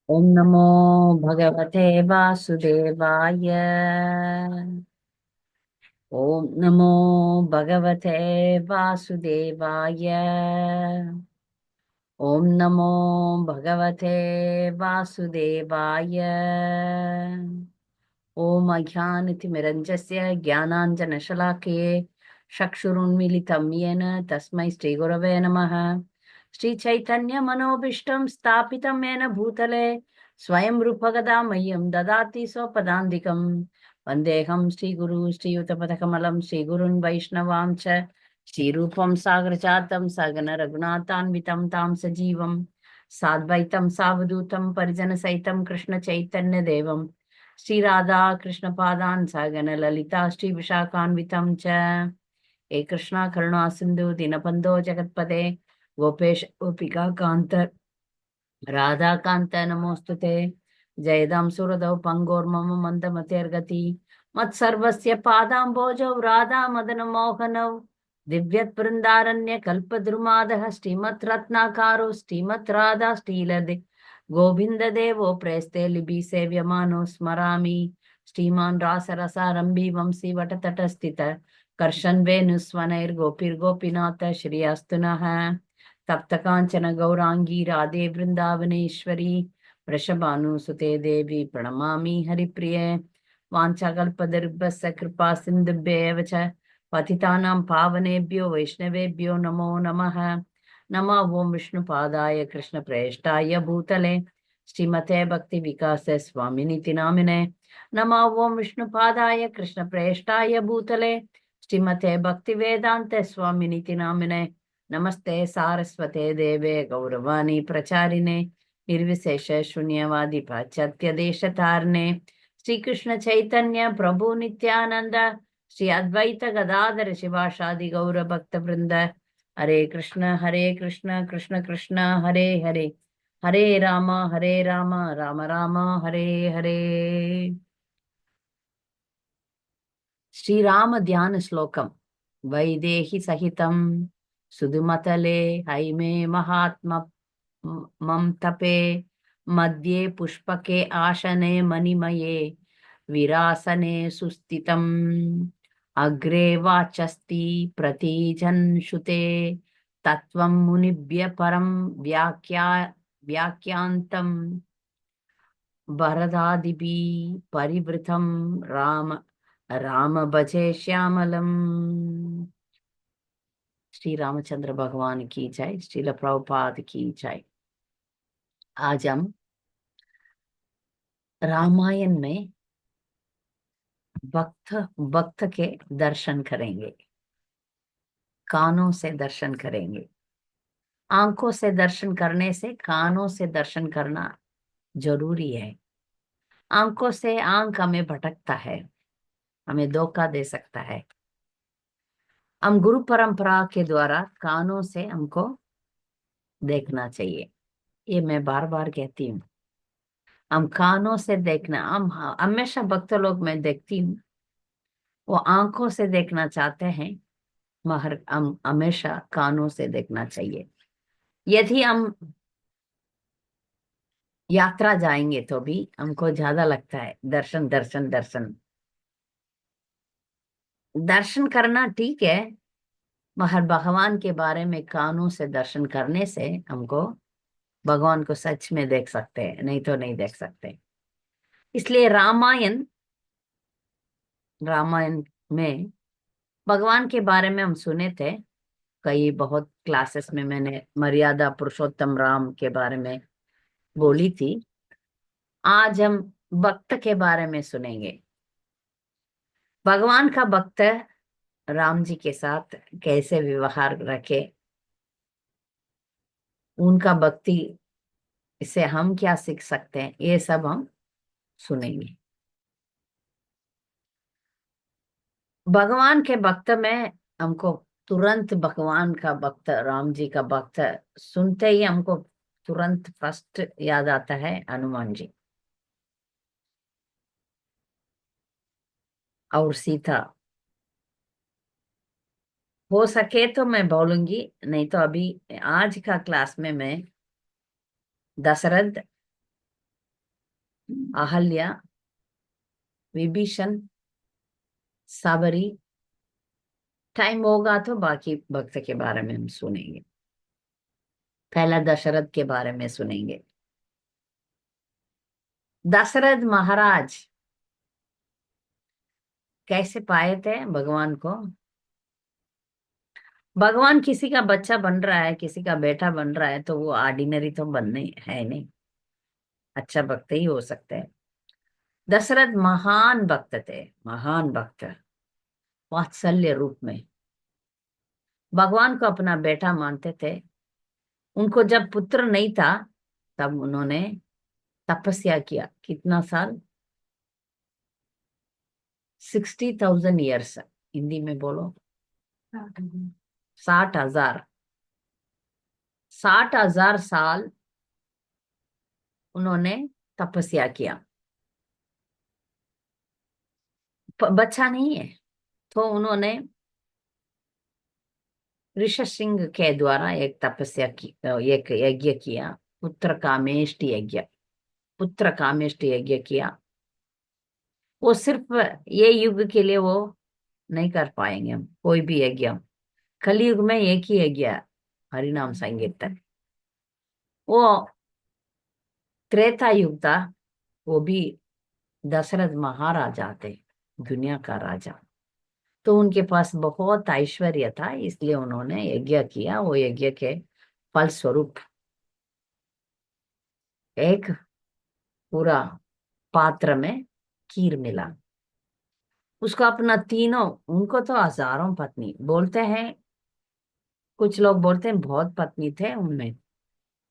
ओम नमो भगवते वासुदेवाय। ओम नमो भगवते वासुदेवाय। ओम नमो भगवते वासुदेवाय। ओम अज्ञानतिमिरञ्जस्य ज्ञानाञ्जनशलाकये चक्षुरुन्मीलितं येन तस्मै श्रीगुरवे नमः। श्रीचैतन्यमनोभीष्टं स्थापितं येन भूतले स्वयं रूपगदा मह्यं ददाति स्वपदान्तिकं। वन्देऽहं श्रीगुरु श्रीयुतपथकमलं श्रीगुरुन् वैष्णवां च श्रीरूपं सागरजातं सगन रघुनाथान्वितं तां सजीवं साद्वैतं सावधूतं परिजनसहितं कृष्णचैतन्यदेवं श्री राधा कृष्ण पादान सागन ललिता श्री विशाखान्वितं च। हे कृष्णा करुणा सिंधु दीनबंधो जगत्पते गोपेश गोपिका कांत राधा कांत नमोस्तुते। जयदां सुरदौ पंगोर्मम मंदमतेर्गति मत्सर्वस्य पादाम्भोजौ राधा मदन मोहनौ दिव्यत् बृन्दारण्य कल्पद्रुमादः श्रीमत् रत्नाकारो श्रीमत् राधा श्रीलदे गोविंद देवो प्रेस्ते लिबि सेव्यमानो स्मरामि श्रीमान् रासरसारम्भि वंशी वटतटस्थित कर्षन् वेणुस्वनैर्गोपीर्गोपीनाथ श्री अस्तु नः। तप्त कांचन गौरांगी राधे वृंदावनेश्वरी वृषभानुसुते देवी प्रणमामि हरिप्रिये। वाञ्छाकल्पतरुभ्यश्च कृपा सिन्धुभ्येव च पतितानां पावनेभ्यो वैष्णवेभ्यो नमो नमः। नमः ओं विष्णुपादाय कृष्णप्रेष्ठाय भूतले श्रीमते भक्ति विकास स्वामिनिति नामिने। नमः ओं विष्णुपादाय कृष्णप्रेष्ठाय भूतले श्रीमते भक्ति वेदांत स्वामिनिति नामिने। नमस्ते सारस्वते देवे गौरवाणी प्रचारिणे निर्विशेष शून्यवादी पाश्चात्य देश तारणे श्री कृष्ण चैतन्य प्रभु नित्यानंद श्री अद्वैत गदाधर शिवाशादि गौर भक्त वृंद। हरे कृष्ण कृष्ण कृष्ण हरे हरे हरे राम राम राम हरे हरे। श्री राम ध्यान श्लोकम। वैदेही सहितं सुधुमतले हैमे महात्मा मम तपे मध्ये पुष्पके आसने मणिमये विरासने सुस्थितम् अग्रे वाचस्ति प्रतीजन् शुते तत्त्वं मुनिभ्य परं व्याख्यान्तं भरदादिभिः परिवृतं राम राम भजे श्यामलम। श्री रामचंद्र भगवान की जय। श्रील प्रभुपाद की जय। आज हम रामायण में भक्त भक्त के दर्शन करेंगे। कानों से दर्शन करेंगे। आंखों से दर्शन करने से कानों से दर्शन करना जरूरी है। आंखों से आंख हमें भटकता है, हमें धोखा दे सकता है। हम गुरु परंपरा के द्वारा कानों से हमको देखना चाहिए। ये मैं बार बार कहती हूँ। हम कानों से देखना, हम हमेशा भक्त लोग मैं देखती हूँ वो आंखों से देखना चाहते हैं, मगर हम हमेशा कानों से देखना चाहिए। यदि हम यात्रा जाएंगे तो भी हमको ज्यादा लगता है दर्शन दर्शन दर्शन। दर्शन करना ठीक है, मगर भगवान के बारे में कानों से दर्शन करने से हमको भगवान को सच में देख सकते हैं, नहीं तो नहीं देख सकते। इसलिए रामायण रामायण में भगवान के बारे में हम सुने थे। कई बहुत क्लासेस में मैंने मर्यादा पुरुषोत्तम राम के बारे में बोली थी। आज हम भक्त के बारे में सुनेंगे। भगवान का भक्त राम जी के साथ कैसे व्यवहार रखे, उनका भक्ति से हम क्या सीख सकते हैं, ये सब हम सुनेंगे। भगवान के भक्त में हमको तुरंत भगवान का भक्त राम जी का भक्त सुनते ही हमको तुरंत फर्स्ट याद आता है हनुमान जी और सीता। हो सके तो मैं बोलूंगी, नहीं तो अभी आज का क्लास में मैं दशरथ अहल्या, विभीषण, साबरी। टाइम होगा तो बाकी भक्त के बारे में हम सुनेंगे। पहला दशरथ के बारे में सुनेंगे। दशरथ महाराज कैसे पाए थे भगवान को? भगवान किसी का बच्चा बन रहा है, किसी का बेटा बन रहा है, तो वो ऑर्डिनरी तो बनने है नहीं, अच्छा भक्त ही हो सकते हैं। दशरथ महान भक्त थे, महान भक्त, वात्सल्य रूप में भगवान को अपना बेटा मानते थे। उनको जब पुत्र नहीं था तब उन्होंने तपस्या किया। कितना साल? 60,000 ईयर्स। हिंदी में बोलो। 60,000। 60,000 साल उन्होंने तपस्या किया। बच्चा नहीं है तो उन्होंने ऋषसिंह के द्वारा एक तपस्या की, एक यज्ञ किया। पुत्र कामेष्टि यज्ञ। पुत्र कामेष्टि यज्ञ किया। वो सिर्फ ये युग के लिए वो नहीं कर पाएंगे हम कोई भी यज्ञ। कलयुग में एक ही यज्ञ है, हरिनाम संकीर्तन। वो त्रेता युग था, वो भी दशरथ महाराजा थे, दुनिया का राजा। तो उनके पास बहुत ऐश्वर्य था, इसलिए उन्होंने यज्ञ किया। वो यज्ञ के फल स्वरूप एक पूरा पात्र में खीर मिला। उसको अपना तीनों, उनको तो हजारों पत्नी बोलते हैं, कुछ लोग बोलते हैं बहुत पत्नी थे उनमें।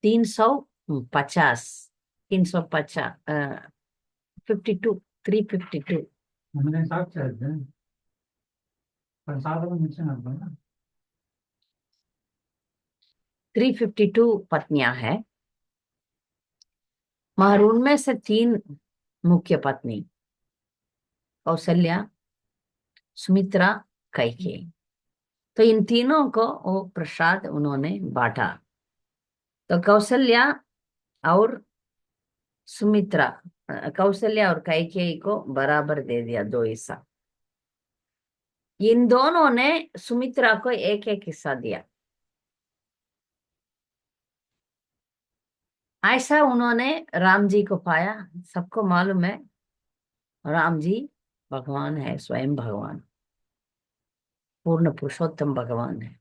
350, 350, 52, 352, हमने साथ चलते हैं पर साथ में नीचे ना बोलना। 352 पत्नियां हैं। मगर उनमें से तीन मुख्य पत्नी, कौशल्या, सुमित्रा, कैकेयी। तो इन तीनों को वो प्रसाद उन्होंने बांटा। तो कौशल्या और सुमित्रा, कौशल्या और कैकेयी को बराबर दे दिया, दो हिस्सा। इन दोनों ने सुमित्रा को एक एक हिस्सा दिया। ऐसा उन्होंने राम जी को पाया। सबको मालूम है राम जी भगवान है, स्वयं भगवान, पूर्ण पुरुषोत्तम भगवान है।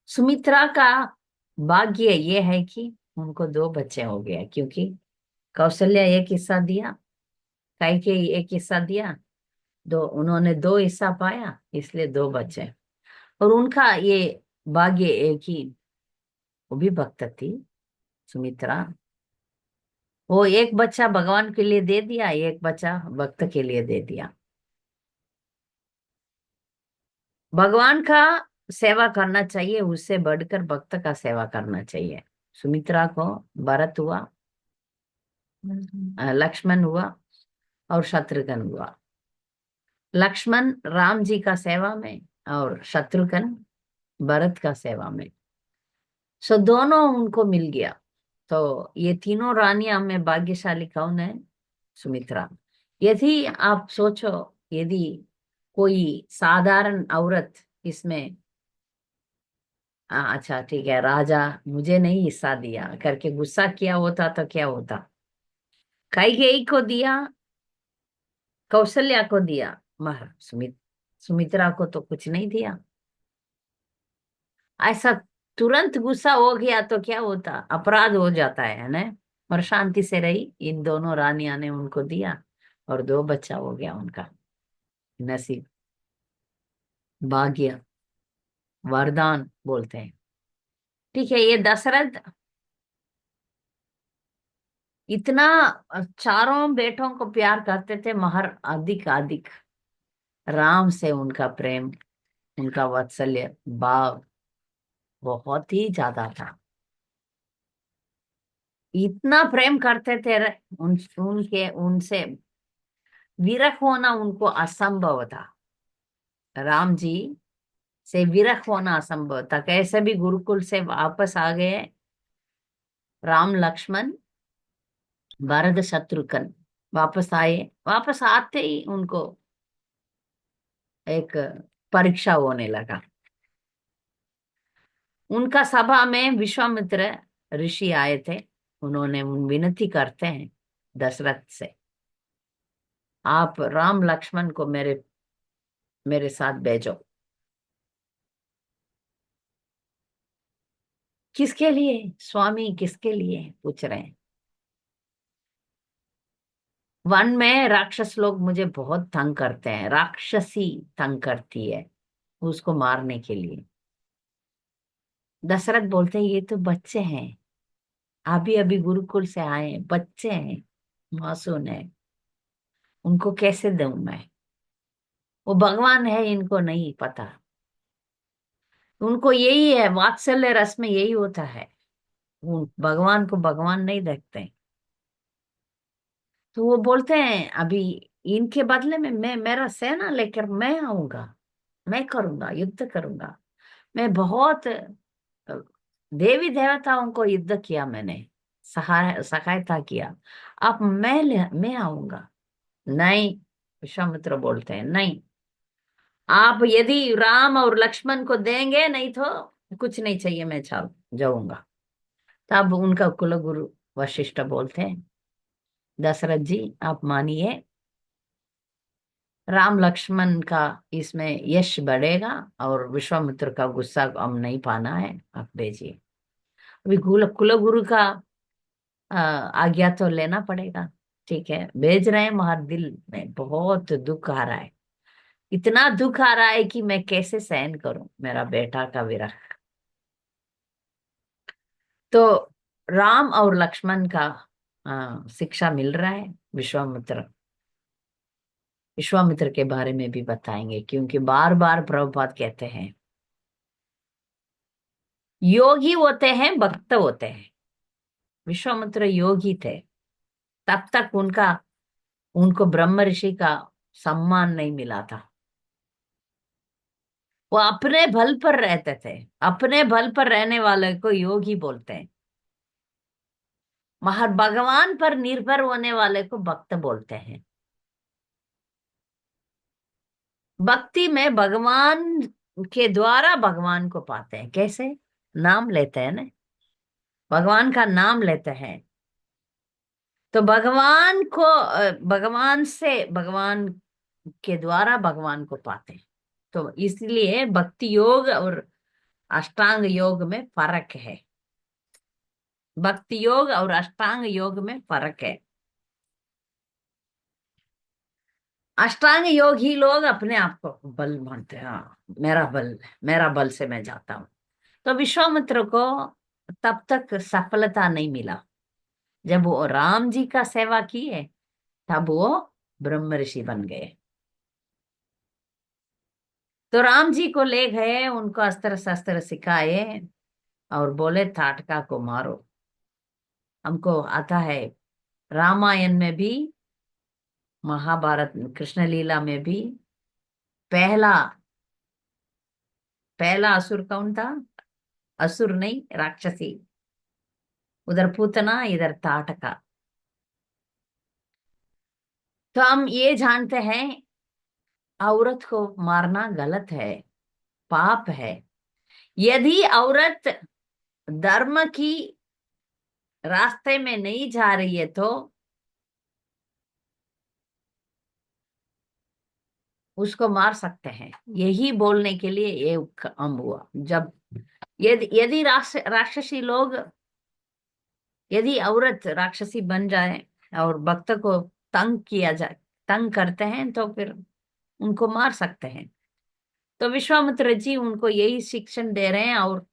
सुमित्रा का भाग्य ये है कि उनको दो बच्चे हो गए, क्योंकि कौशल्या एक हिस्सा दिया, कैकेयी एक हिस्सा दिया, दो उन्होंने दो हिस्सा पाया, इसलिए दो बच्चे। और उनका ये भाग्य एक ही, वो भी भक्त थी सुमित्रा। वो एक बच्चा भगवान के लिए दे दिया, एक बच्चा भक्त के लिए दे दिया। भगवान का सेवा करना चाहिए, उससे बढ़कर भक्त का सेवा करना चाहिए। सुमित्रा को भरत हुआ, लक्ष्मण हुआ और शत्रुघ्न हुआ। लक्ष्मण राम जी का सेवा में और शत्रुघ्न भरत का सेवा में। सो दोनों उनको मिल गया। तो ये तीनों रानियां में भाग्यशाली कौन है? सुमित्रा। यदि आप सोचो, यदि कोई साधारण औरत इसमें, अच्छा ठीक है, राजा मुझे नहीं हिस्सा दिया करके गुस्सा किया होता तो क्या होता? कैकेयी को दिया, कौशल्या को दिया, मगर सुमित्रा को तो कुछ नहीं दिया। ऐसा तुरंत गुस्सा हो गया तो क्या होता? अपराध हो जाता है ना। और शांति से रही, इन दोनों रानियां ने उनको दिया और दो बच्चा हो गया उनका। नसीब, भाग्य, वरदान बोलते हैं। ठीक है, ये दशरथ इतना चारों बेटों को प्यार करते थे, मगर अधिक अधिक राम से उनका प्रेम, उनका वात्सल्य भाव बहुत ही ज्यादा था। इतना प्रेम करते थे उनके उनसे विरह होना उनको असंभव था। राम जी से विरह होना असंभव था। कैसे भी गुरुकुल से वापस आ गए राम लक्ष्मण, भरत शत्रुघ्न वापस आए। वापस आते ही उनको एक परीक्षा होने लगा। उनका सभा में विश्वामित्र ऋषि आए थे। उन्होंने विनती करते हैं दशरथ से, आप राम लक्ष्मण को मेरे मेरे साथ भेजो। किसके लिए स्वामी, किसके लिए पूछ रहे हैं। वन में राक्षस लोग मुझे बहुत तंग करते हैं, राक्षसी तंग करती है, उसको मारने के लिए। दशरथ बोलते हैं ये तो बच्चे हैं, अभी अभी गुरुकुल से आए हैं, बच्चे हैं, मासूम है, उनको कैसे दूं मैं। वो भगवान है, इनको नहीं पता। उनको यही है, वात्सल्य रस में यही होता है, वो भगवान को भगवान नहीं देखते। तो वो बोलते हैं अभी इनके बदले में मैं मेरा सेना लेकर मैं आऊंगा, मैं करूंगा, युद्ध करूंगा। मैं बहुत देवी देवताओं को युद्ध किया मैंने, सहायता किया। अब मैं आऊंगा। नहीं, विश्वामित्र बोलते हैं नहीं, आप यदि राम और लक्ष्मण को देंगे नहीं तो कुछ नहीं चाहिए, मैं चल जाऊंगा। तब उनका कुलगुरु वशिष्ठ बोलते हैं दशरथ जी आप मानिए, राम लक्ष्मण का इसमें यश बढ़ेगा और विश्वामित्र का गुस्सा हम नहीं पाना है, आप भेजिए। अभी कुलगुरु का आज्ञा तो लेना पड़ेगा। ठीक है, भेज रहे हैं, मगर दिल में बहुत दुख आ रहा है। इतना दुख आ रहा है कि मैं कैसे सहन करूं मेरा बेटा का विरह। तो राम और लक्ष्मण का शिक्षा मिल रहा है। विश्वामित्र विश्वामित्र के बारे में भी बताएंगे, क्योंकि बार बार प्रभुपाद कहते हैं योगी होते हैं, भक्त होते हैं। विश्वामित्र योगी थे, तब तक उनको ब्रह्म ऋषि का सम्मान नहीं मिला था। वो अपने बल पर रहते थे, अपने बल पर रहने वाले को योगी बोलते हैं। मगर भगवान पर निर्भर होने वाले को भक्त बोलते हैं। भक्ति में भगवान के द्वारा भगवान को पाते हैं। कैसे? नाम लेते हैं ना, भगवान का नाम लेते हैं तो भगवान को भगवान से, भगवान के द्वारा भगवान को पाते हैं। तो इसलिए भक्ति योग और अष्टांग योग में फर्क है। भक्ति योग और अष्टांग योग में फर्क है। अष्टांग योग ही लोग अपने आप को बल मानते हैं, हाँ मेरा बल से मैं जाता हूँ। तो विश्वामित्र को तब तक सफलता नहीं मिला। जब वो राम जी का सेवा किए तब वो ब्रह्म ऋषि बन गए। तो राम जी को ले गए, उनको अस्त्र शस्त्र सिखाए और बोले ताटका को मारो। हमको आता है रामायण में भी, महाभारत कृष्ण लीला में भी पहला पहला असुर कौन था? असुर नहीं, राक्षसी। उधर पूतना, इधर ताटका। तो हम ये जानते हैं औरत को मारना गलत है, पाप है। यदि औरत धर्म की रास्ते में नहीं जा रही है तो उसको मार सकते हैं। यही बोलने के लिए ये काम हुआ। जब यदि यदि राक्षसी लोग, यदि औरत राक्षसी बन जाए और भक्त को तंग किया जाए, तंग करते हैं तो फिर उनको मार सकते हैं। तो विश्वामित्र जी उनको यही शिक्षण दे रहे हैं और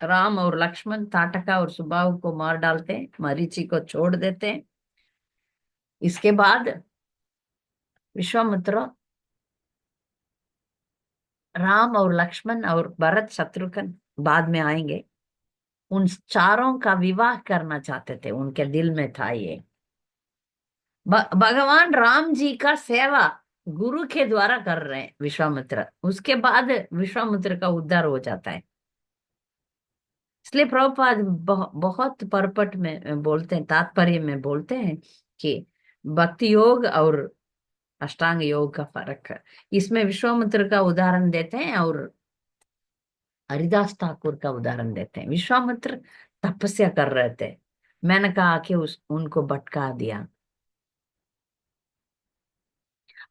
राम और लक्ष्मण ताटका और सुबाहु को मार डालते हैं, मरीचि को छोड़ देते हैं। इसके बाद विश्वामित्र राम और लक्ष्मण और भरत शत्रुघ्न बाद में आएंगे, उन चारों का विवाह करना चाहते थे। उनके दिल में था ये। भगवान राम जी का सेवा गुरु के द्वारा कर रहे हैं विश्वामित्र। उसके बाद विश्वामित्र का उद्धार हो जाता है। इसलिए प्रभुपाद बहुत परपट में बोलते हैं, तात्पर्य में बोलते हैं कि भक्ति योग और अष्टांग योग का फर्क है। इसमें विश्वामित्र का उदाहरण देते हैं और हरिदास ठाकुर का उदाहरण देते हैं। विश्वामित्र तपस्या कर रहे थे, मैंने कहा आके उनको भटका दिया।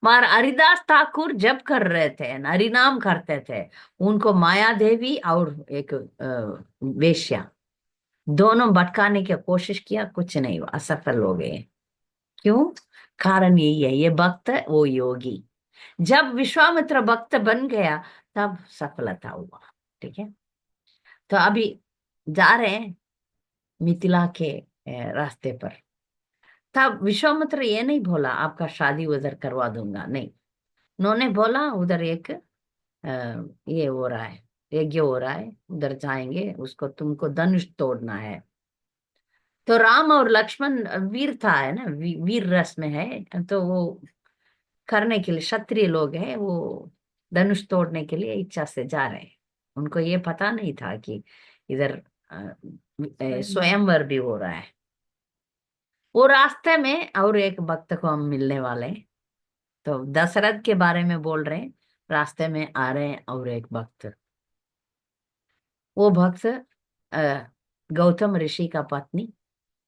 मगर हरिदास ठाकुर जब कर रहे थे, हरिनाम करते थे, उनको माया देवी और एक वेश्या दोनों भटकाने की कोशिश किया, कुछ नहीं हुआ, असफल हो गए। क्यों? कारण यही है, ये भक्त है, वो योगी। जब विश्वामित्र भक्त बन गया तब सफलता हुआ। ठीक है, तो अभी जा रहे हैं मिथिला के रास्ते पर। तब विश्वामित्र ये नहीं बोला आपका शादी उधर करवा दूंगा, नहीं। उन्होंने बोला उधर एक ये हो रहा है, यज्ञ हो रहा है, उधर जाएंगे, उसको तुमको धनुष तोड़ना है। तो राम और लक्ष्मण वीर था, है ना, वीर रस में है, तो वो करने के लिए, क्षत्रिय लोग हैं, वो धनुष तोड़ने के लिए इच्छा से जा रहे हैं। उनको ये पता नहीं था कि इधर स्वयंवर भी हो रहा है। वो रास्ते में और एक भक्त को हम मिलने वाले हैं। तो दशरथ के बारे में बोल रहे हैं, रास्ते में आ रहे हैं और एक भक्त। वो भक्त गौतम ऋषि का पत्नी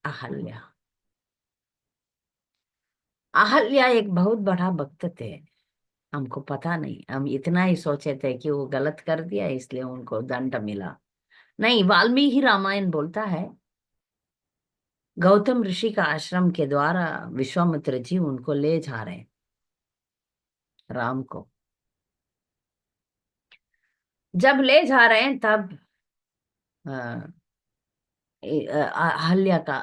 अहल्या। अहल्या एक बहुत बड़ा भक्त थे, हमको पता नहीं, हम इतना ही सोचे थे कि वो गलत कर दिया इसलिए उनको दंड मिला। नहीं, वाल्मीकि रामायण बोलता है गौतम ऋषि का आश्रम के द्वारा विश्वामित्र जी उनको ले जा रहे हैं, राम को। जब ले जा रहे हैं तब अहल्या का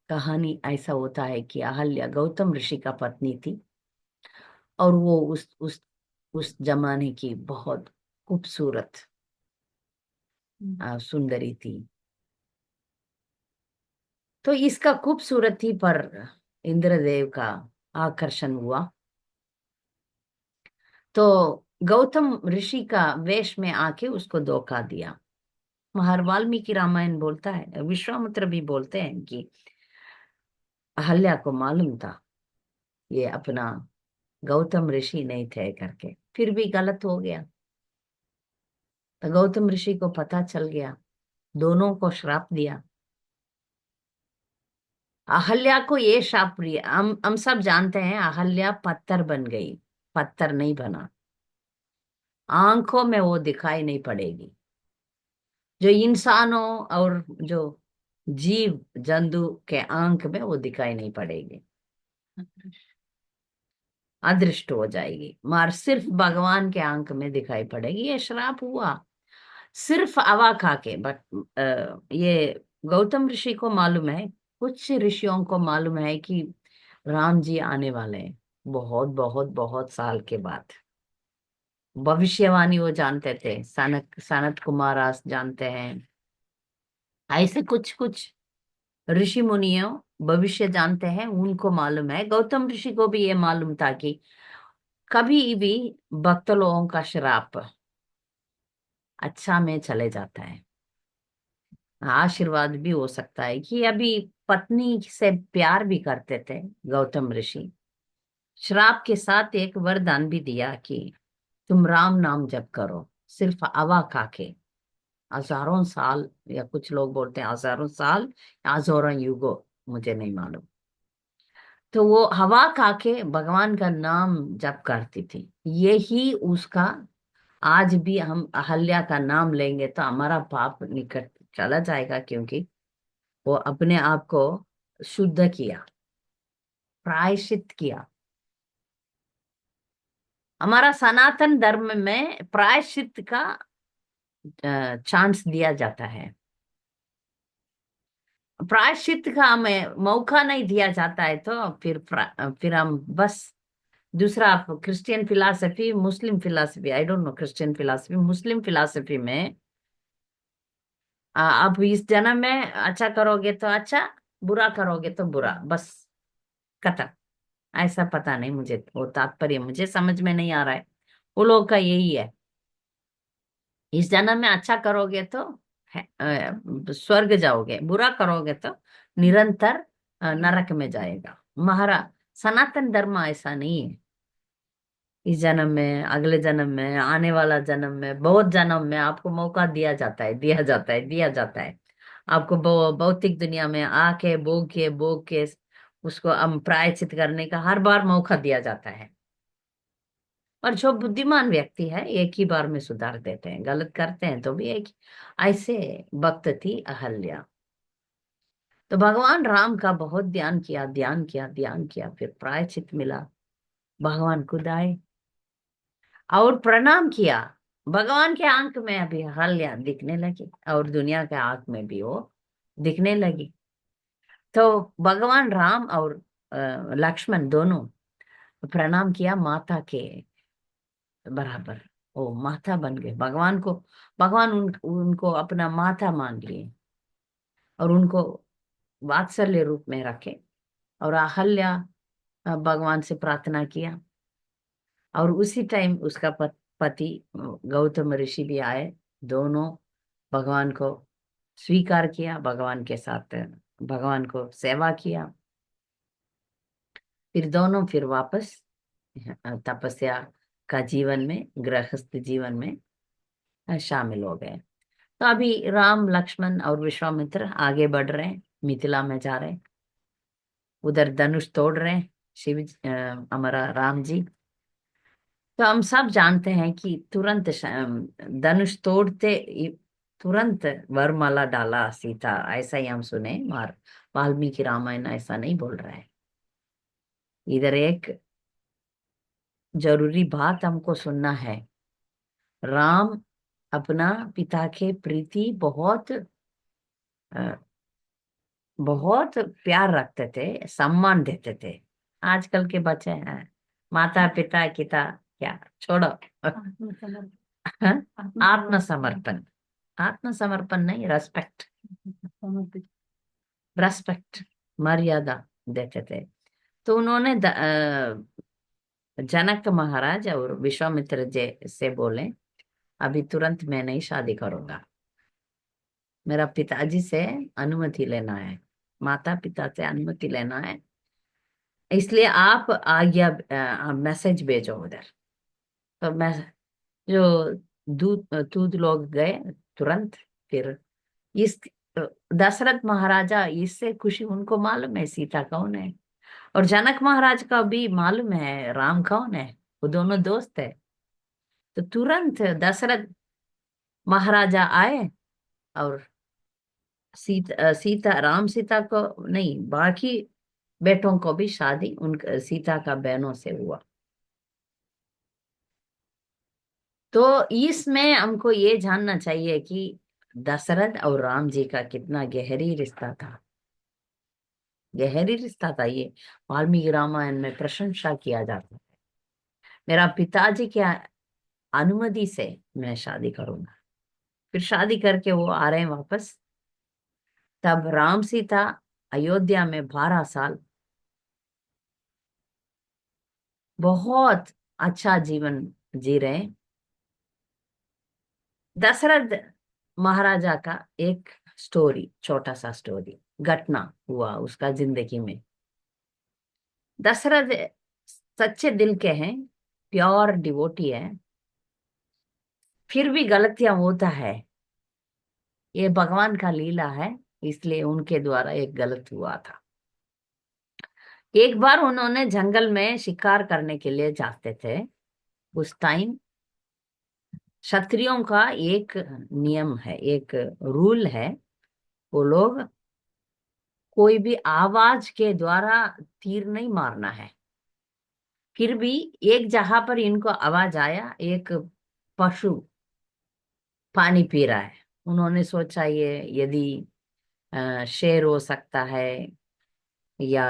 कहानी ऐसा होता है कि अहल्या गौतम ऋषि का पत्नी थी, और वो उस जमाने की बहुत खूबसूरत सुंदरी थी। तो इसका खूबसूरती पर इंद्रदेव का आकर्षण हुआ। तो गौतम ऋषि का वेश में आके उसको धोखा दिया। महर वाल्मीकि रामायण बोलता है, विश्वामित्र भी बोलते हैं कि अहल्या को मालूम था ये अपना गौतम ऋषि नहीं थे करके, फिर भी गलत हो गया। तो गौतम ऋषि को पता चल गया, दोनों को श्राप दिया। अहल्या को ये श्राप दिया, हम सब जानते हैं, अहल्या पत्थर बन गई, पत्थर नहीं बना। आंखों में वो दिखाई नहीं पड़ेगी, जो इंसानों और जो जीव जंतु के आंख में वो दिखाई नहीं पड़ेगी, अदृष्ट हो जाएगी। मार सिर्फ भगवान के आंख में दिखाई पड़ेगी। ये श्राप हुआ सिर्फ हवा खा के। बट ये गौतम ऋषि को मालूम है, कुछ ऋषियों को मालूम है कि राम जी आने वाले हैं बहुत बहुत बहुत साल के बाद। भविष्यवाणी वो जानते थे, सनत सनत कुमार जानते हैं, ऐसे कुछ कुछ ऋषि मुनियों भविष्य जानते हैं, उनको मालूम है। गौतम ऋषि को भी ये मालूम था कि कभी भी भक्त लोगों का श्राप अच्छा में चले जाता है, आशीर्वाद भी हो सकता है। कि अभी पत्नी से प्यार भी करते थे गौतम ऋषि, श्राप के साथ एक वरदान भी दिया कि तुम राम नाम जप करो, सिर्फ हवा खा के, हजारों साल, या कुछ लोग बोलते हैं हजारों साल, हजारों युगों, मुझे नहीं मालूम। तो वो हवा खा के भगवान का नाम जप करती थी। यही उसका, आज भी हम अहल्या का नाम लेंगे तो हमारा पाप निकट चला जाएगा, क्योंकि वो अपने आप को शुद्ध किया, प्रायश्चित किया। हमारा सनातन धर्म में प्रायश्चित का चांस दिया जाता है। प्रायश्चित का हमें मौका नहीं दिया जाता है, तो फिर हम बस दूसरा Christian philosophy, Muslim philosophy, I don't know, Christian philosophy, Muslim philosophy में आप इस जन्म में अच्छा करोगे तो अच्छा, बुरा करोगे तो बुरा, बस खत्म। ऐसा पता नहीं मुझे, वो तात्पर्य मुझे समझ में नहीं आ रहा है। वो लोग का यही है, इस जन्म में अच्छा करोगे तो स्वर्ग जाओगे, बुरा करोगे तो निरंतर नरक में जाएगा। महाराज, सनातन धर्म ऐसा नहीं है। इस जन्म में, अगले जन्म में, आने वाला जन्म में, बहुत जन्म में आपको मौका दिया जाता है, दिया जाता है, दिया जाता है। आपको भौतिक दुनिया में आके भोग के उसको हम प्रायश्चित करने का हर बार मौका दिया जाता है। और जो बुद्धिमान व्यक्ति है एक ही बार में सुधार देते हैं, गलत करते हैं तो भी एक। ऐसे भक्त थी अहल्या। तो भगवान राम का बहुत ध्यान किया, ध्यान किया, ध्यान किया, फिर प्रायश्चित मिला। भगवान खुद आए और प्रणाम किया। भगवान के आंख में अभी अहल्या दिखने लगी और दुनिया के आंख में भी वो दिखने लगी। तो भगवान राम और लक्ष्मण दोनों प्रणाम किया माता के बराबर। वो माता बन गए भगवान को। भगवान उनको अपना माता मान लिए और उनको वात्सल्य रूप में रखे। और अहल्या भगवान से प्रार्थना किया। और उसी टाइम उसका पति गौतम ऋषि भी आए। दोनों भगवान को स्वीकार किया, भगवान के साथ भगवान को सेवा किया। फिर दोनों फिर वापस तपस्या का जीवन में, गृहस्थ जीवन में शामिल हो गए। तो अभी राम लक्ष्मण और विश्वामित्र आगे बढ़ रहे हैं, मिथिला में जा रहे हैं। उधर धनुष तोड़ रहे हैं हमारा राम जी। तो हम सब जानते हैं कि तुरंत धनुष तोड़ते तुरंत वरमाला डाला सीता, ऐसा ही हम सुने। मार वाल्मीकि रामायण ऐसा नहीं बोल रहा है। इधर एक जरूरी बात हमको सुनना है। राम अपना पिता के प्रति बहुत बहुत प्यार रखते थे, सम्मान देते थे। आजकल के बच्चे हैं माता पिता किता क्या छोड़ो। हाँ? आत्मसमर्पण, आत्मसमर्पण नहीं, रेस्पेक्ट, रेस्पेक्ट, मर्यादा देते थे। तो उन्होंने जनक महाराज और विश्वामित्र जी से बोले अभी तुरंत मैं नहीं शादी करूंगा, मेरा पिताजी से अनुमति लेना है, माता पिता से अनुमति लेना है। इसलिए आप आज्ञा मैसेज भेजो उधर। तो मैं जो दूध दूध लोग गए तुरंत। फिर इस दशरथ महाराजा इससे खुशी, उनको मालूम है सीता कौन है। और जनक महाराज का भी मालूम है राम कौन है, वो दोनों दोस्त है। तो तुरंत दशरथ महाराजा आए और सीता राम सीता को नहीं, बाकी बेटों को भी शादी उन सीता का बहनों से हुआ। तो इसमें हमको ये जानना चाहिए कि दशरथ और राम जी का कितना गहरी रिश्ता था, गहरी रिश्ता था। ये वाल्मीकि रामायण में प्रशंसा किया जाता है। मेरा पिताजी के अनुमति से मैं शादी करूंगा। फिर शादी करके वो आ रहे हैं वापस। तब राम सीता अयोध्या में 12 साल बहुत अच्छा जीवन जी रहे हैं। दशरथ महाराजा का एक स्टोरी, छोटा सा स्टोरी घटना हुआ उसका जिंदगी में। दशरथ सच्चे दिल के हैं, प्योर डिवोटी है, फिर भी गलतियां होता है। ये भगवान का लीला है, इसलिए उनके द्वारा एक गलत हुआ था। एक बार उन्होंने जंगल में शिकार करने के लिए जाते थे। उस टाइम क्षत्रियों का एक नियम है, एक रूल है, वो लोग कोई भी आवाज के द्वारा तीर नहीं मारना है। फिर भी एक जगह पर इनको आवाज आया, एक पशु पानी पी रहा है। उन्होंने सोचा ये यदि शेर हो सकता है या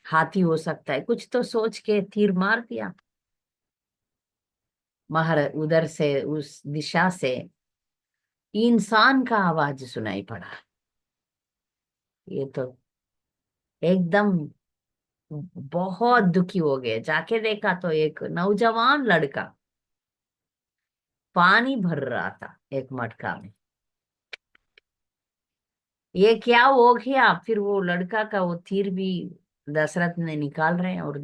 हाथी हो सकता है, कुछ तो सोच के तीर मार दिया। महाराज उधर से उस दिशा से इंसान का आवाज सुनाई पड़ा। ये तो एकदम बहुत दुखी हो गए। जाके देखा तो एक नौजवान लड़का पानी भर रहा था एक मटका में। ये क्या हो गया, फिर वो लड़का का वो तीर भी दशरथ ने निकाल रहे हैं, और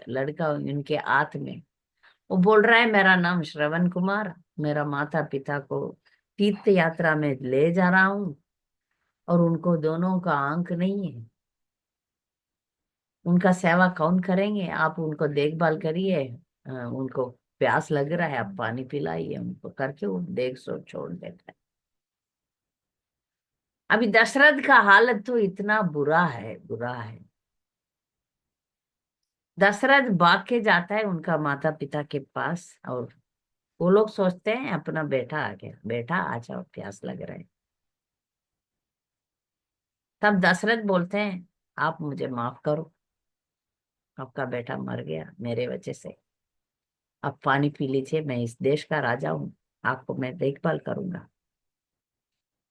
लड़का उनके हाथ में। वो बोल रहा है मेरा नाम श्रवण कुमार, मेरा माता पिता को तीर्थ यात्रा में ले जा रहा हूँ, और उनको दोनों का आंक नहीं है, उनका सेवा कौन करेंगे, आप उनको देखभाल करिए। उनको प्यास लग रहा है, आप पानी पिलाइए उनको, करके वो देख सो छोड़ देता है। अभी दशरथ का हालत तो इतना बुरा है, बुरा है। दशरथ भाग के जाता है उनका माता पिता के पास, और वो लोग सोचते हैं अपना बेटा आ गया, बेटा आ जाओ प्यास लग रहा है। तब दशरथ बोलते हैं आप मुझे माफ करो, आपका बेटा मर गया मेरे वजह से, आप पानी पी लीजिए, मैं इस देश का राजा हूँ, आपको मैं देखभाल करूंगा।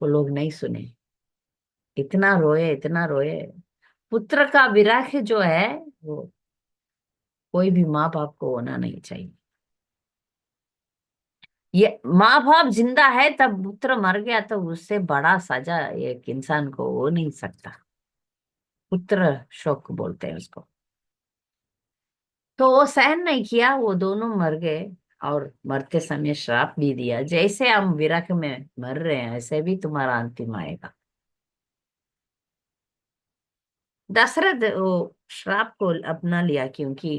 वो लोग नहीं सुने, इतना रोए, इतना रोए। पुत्र का विरह जो है, वो कोई भी माँ बाप को होना नहीं चाहिए। ये माँ बाप जिंदा है तब पुत्र मर गया, तो उससे बड़ा सजा एक इंसान को हो नहीं सकता। पुत्र शोक बोलते हैं उसको। तो वो सहन नहीं किया, वो दोनों मर गए। और मरते समय श्राप भी दिया, जैसे हम विरह में मर रहे हैं ऐसे भी तुम्हारा अंतिम आएगा। दशरथ वो श्राप को अपना लिया, क्योंकि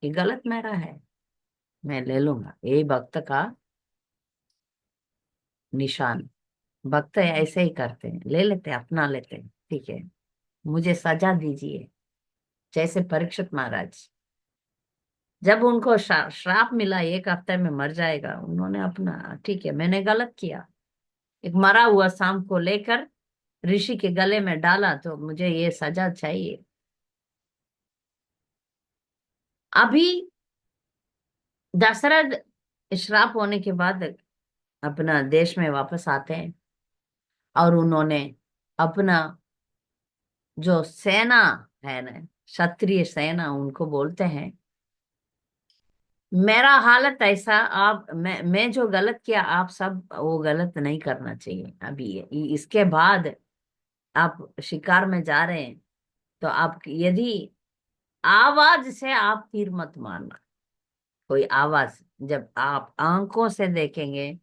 ये गलत मेरा है, मैं ले लूंगा, यही भक्त का निशान। भक्त ऐसे ही करते हैं, ले लेते हैं, अपना लेते हैं, ठीक है, मुझे सजा दीजिए। जैसे परीक्षित महाराज, जब उनको श्राप मिला 1 हफ्ते में मर जाएगा, उन्होंने अपना, ठीक है मैंने गलत किया, एक मरा हुआ सांप को लेकर ऋषि के गले में डाला, तो मुझे ये सजा चाहिए। अभी दशरथ श्राप होने के बाद अपना देश में वापस आते हैं, और उन्होंने अपना जो सेना है ना, क्षत्रिय सेना उनको बोलते हैं, मेरा हालत ऐसा, आप मैं जो गलत किया आप सब वो गलत नहीं करना चाहिए। अभी इसके बाद आप शिकार में जा रहे हैं, तो आप यदि आवाज से आप तीर मत मारना, कोई आवाज, जब आप आंखों से देखेंगे,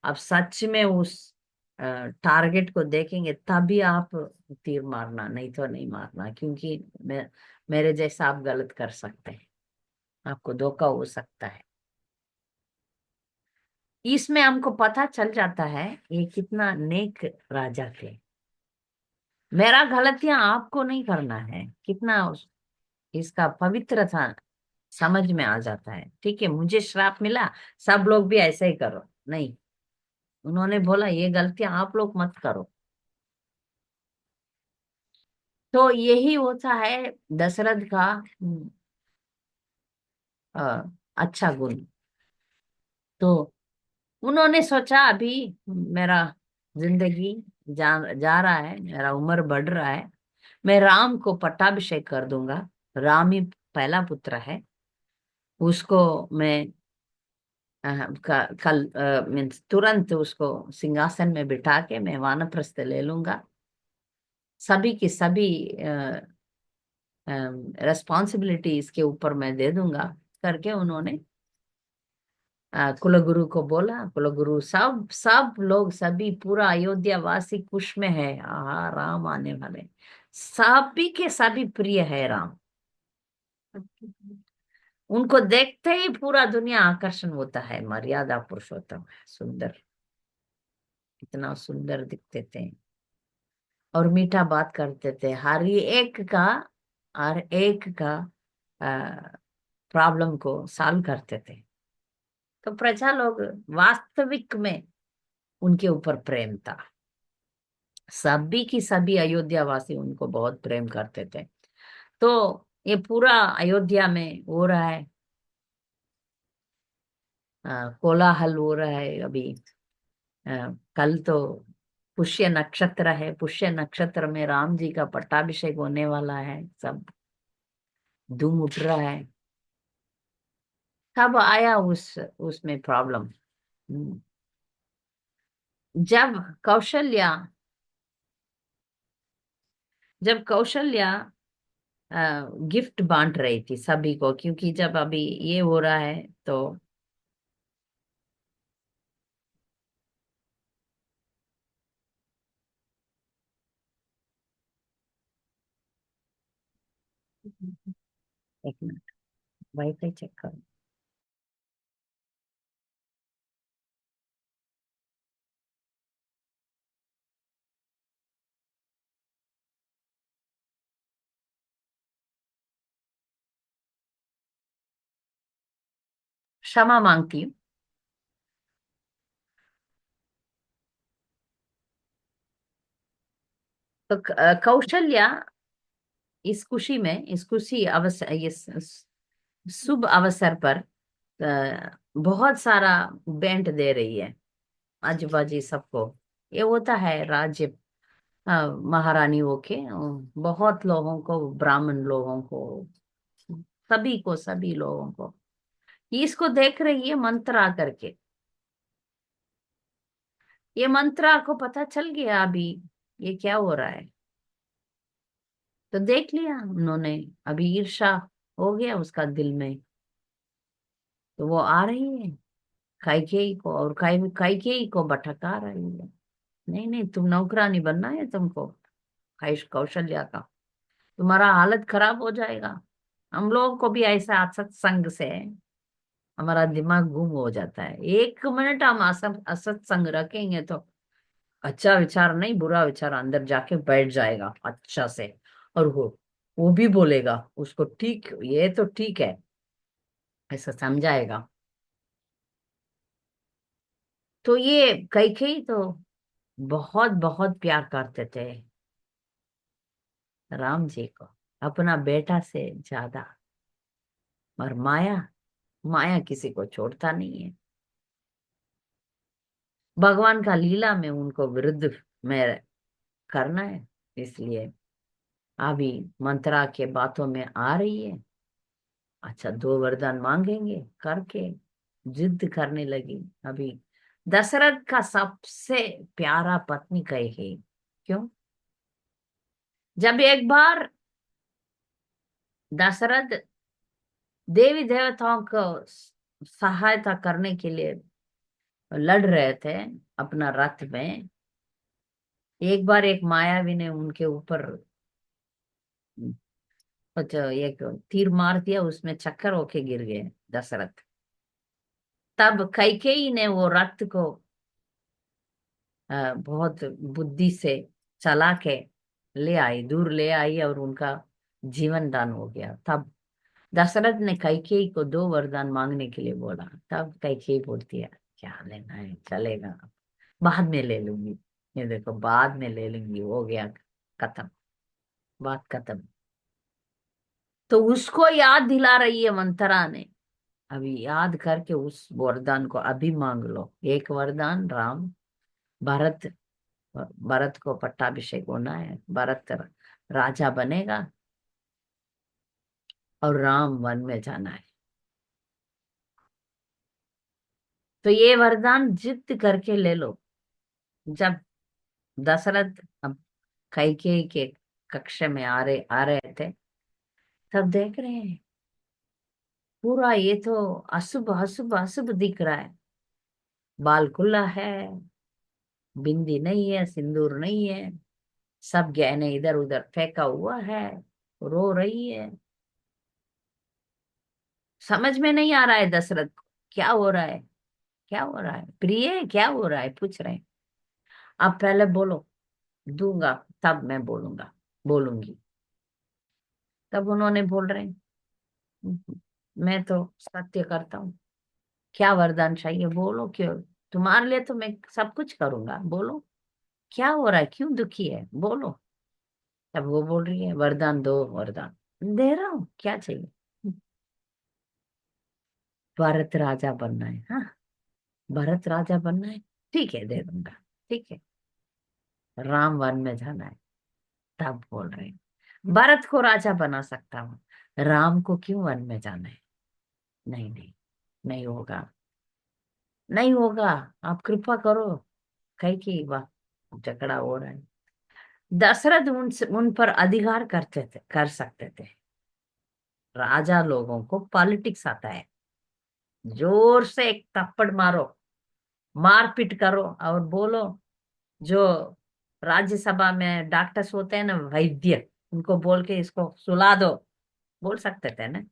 आप सच में उस टारगेट को देखेंगे, तभी आप तीर मारना, नहीं तो नहीं मारना, क्योंकि मेरे जैसा आप गलत कर सकते हैं, आपको धोखा हो सकता है। इसमें हमको पता चल जाता है ये कितना नेक राजा थे। मेरा गलतियां आपको नहीं करना है, कितना इसका पवित्र था, समझ में आ जाता है। ठीक है, मुझे श्राप मिला, सब लोग भी ऐसे ही करो, नहीं, उन्होंने बोला ये गलतियां आप लोग मत करो। तो यही होता है दशरथ का अच्छा गुण। तो उन्होंने सोचा अभी मेरा जिंदगी जा रहा है, मेरा उम्र बढ़ रहा है, मैं राम को पट्टाभिषेक कर दूंगा। राम ही पहला पुत्र है, उसको मैं कल मीन्स तुरंत उसको सिंहासन में बिठा के मैं वानप्रस्थ ले लूंगा, सभी की सभी रेस्पॉन्सिबिलिटी इसके ऊपर मैं दे दूंगा, करके उन्होंने कुलगुरु को बोला। कुलगुरु सब सब लोग, सभी पूरा अयोध्या वासी खुश में है, राम आने वाले, सभी के सभी प्रिय है राम। उनको देखते ही पूरा दुनिया आकर्षण होता है, मर्यादा पुरुषोत्तम है, सुंदर, इतना सुंदर दिखते थे, और मीठा बात करते थे, हर एक का प्रॉब्लम को सॉल्व करते थे। तो प्रजा लोग वास्तविक में उनके ऊपर प्रेम था, सभी की सभी अयोध्या वासी उनको बहुत प्रेम करते थे। तो ये पूरा अयोध्या में हो रहा है, कोलाहल हो रहा है अभी। कल तो पुष्य नक्षत्र है, पुष्य नक्षत्र में राम जी का पट्टाभिषेक होने वाला है, सब धूम उठ रहा है। कब आया उसमें प्रॉब्लम, जब कौशल्या जब कौशल्या गिफ्ट बांट रही थी सभी को, क्योंकि जब अभी ये हो रहा है तो एक मिनट, वाईफाई चेक करो। क्षमा मांगती हूँ। तो कौशल्या इस खुशी में, इस खुशी अवसर, ये शुभ अवसर पर बहुत सारा बेंट दे रही है आजू बाजू सबको। ये होता है राज्य महारानियों के, बहुत लोगों को, ब्राह्मण लोगों को, सभी को, सभी लोगों को। ये इसको देख रही है मंत्रा करके। ये मंत्रा को पता चल गया अभी ये क्या हो रहा है, तो देख लिया उन्होंने। अभी ईर्ष्या हो गया उसका दिल में, तो वो आ रही है कैकेयी को, और कैकेयी को भटका रही है। नहीं नहीं, तुम नौकरानी बनना है तुमको, कौशल्या का, तुम्हारा हालत खराब हो जाएगा। हम लोगों को भी ऐसा असत्संग से हमारा दिमाग गुम हो जाता है। एक मिनट हम असत्संग रखेंगे तो अच्छा विचार नहीं, बुरा विचार अंदर जाके बैठ जाएगा अच्छा से। और वो भी बोलेगा उसको, ठीक, ये तो ठीक है, ऐसा समझाएगा। तो ये कैकेयी तो बहुत बहुत प्यार करते थे राम जी को, अपना बेटा से ज्यादा। और माया, माया किसी को छोड़ता नहीं है। भगवान का लीला में उनको विरुद्ध में करना है, इसलिए अभी मंत्रा के बातों में आ रही है। अच्छा, दो वरदान मांगेंगे करके जिद करने लगी अभी। दशरथ का सबसे प्यारा पत्नी कही। क्यों? जब एक बार दशरथ देवी देवताओं को सहायता करने के लिए लड़ रहे थे अपना रथ में, एक बार एक मायावी ने उनके ऊपर कुछ एक तीर मार दिया, उसमें चक्कर होके गिर गए दशरथ। तब कैकेयी ने वो रथ को बहुत बुद्धि से चला के ले आई, दूर ले आई, और उनका जीवन दान हो गया। तब दशरथ ने कैकेयी को दो वरदान मांगने के लिए बोला। तब कैकेयी बोलती है, क्या लेना है, चलेगा, बाद में ले लूंगी। ये देखो, बाद में ले लूंगी, हो गया, खत्म, बात खत्म। तो उसको याद दिला रही है मंत्रा ने, अभी याद करके उस वरदान को अभी मांग लो। एक वरदान, राम, भरत, भरत को पट्टाभिषेक होना है, भरत राजा बनेगा, और राम वन में जाना है। तो ये वरदान जिद करके ले लो। जब दशरथ अब कैकेयी के कक्ष में आ रहे थे, तब देख रहे हैं पूरा ये तो अशुभ अशुभ अशुभ दिख रहा है। बाल खुला है, बिंदी नहीं है, सिंदूर नहीं है, सब गहने इधर उधर फेंका हुआ है, रो रही है। समझ में नहीं आ रहा है दशरथ को क्या हो रहा है, क्या हो रहा है, प्रिय क्या हो रहा है, पूछ रहे हैं। आप पहले बोलो, दूंगा, तब मैं बोलूंगा, बोलूंगी। तब उन्होंने बोल रहे हैं, मैं तो सत्य करता हूँ, क्या वरदान चाहिए बोलो, क्यों, तुम्हारे लिए तो मैं सब कुछ करूंगा, बोलो क्या हो रहा है, क्यों दुखी है, बोलो। तब वो बोल रही है, वरदान दो, वरदान दे रहा हूँ, क्या चाहिए। भरत राजा बनना है, हाँ, भरत राजा बनना है, ठीक है, दे दूंगा, ठीक है। राम वन में जाना है, तब बोल रहे हैं, भरत को राजा बना सकता हूँ, राम को क्यों वन में जाना है। नहीं नहीं, नहीं होगा, नहीं होगा, आप कृपा करो। कहीं की वाह, झगड़ा हो रहा है। दशरथ उन पर अधिकार करते थे, कर सकते थे। राजा लोगों को पॉलिटिक्स आता है, जोर से एक थप्पड़ मारो, मारपीट करो और बोलो। जो राज्यसभा में डॉक्टर्स होते हैं ना, वैद्य, उनको बोल के इसको सुला दो, बोल सकते थे ना।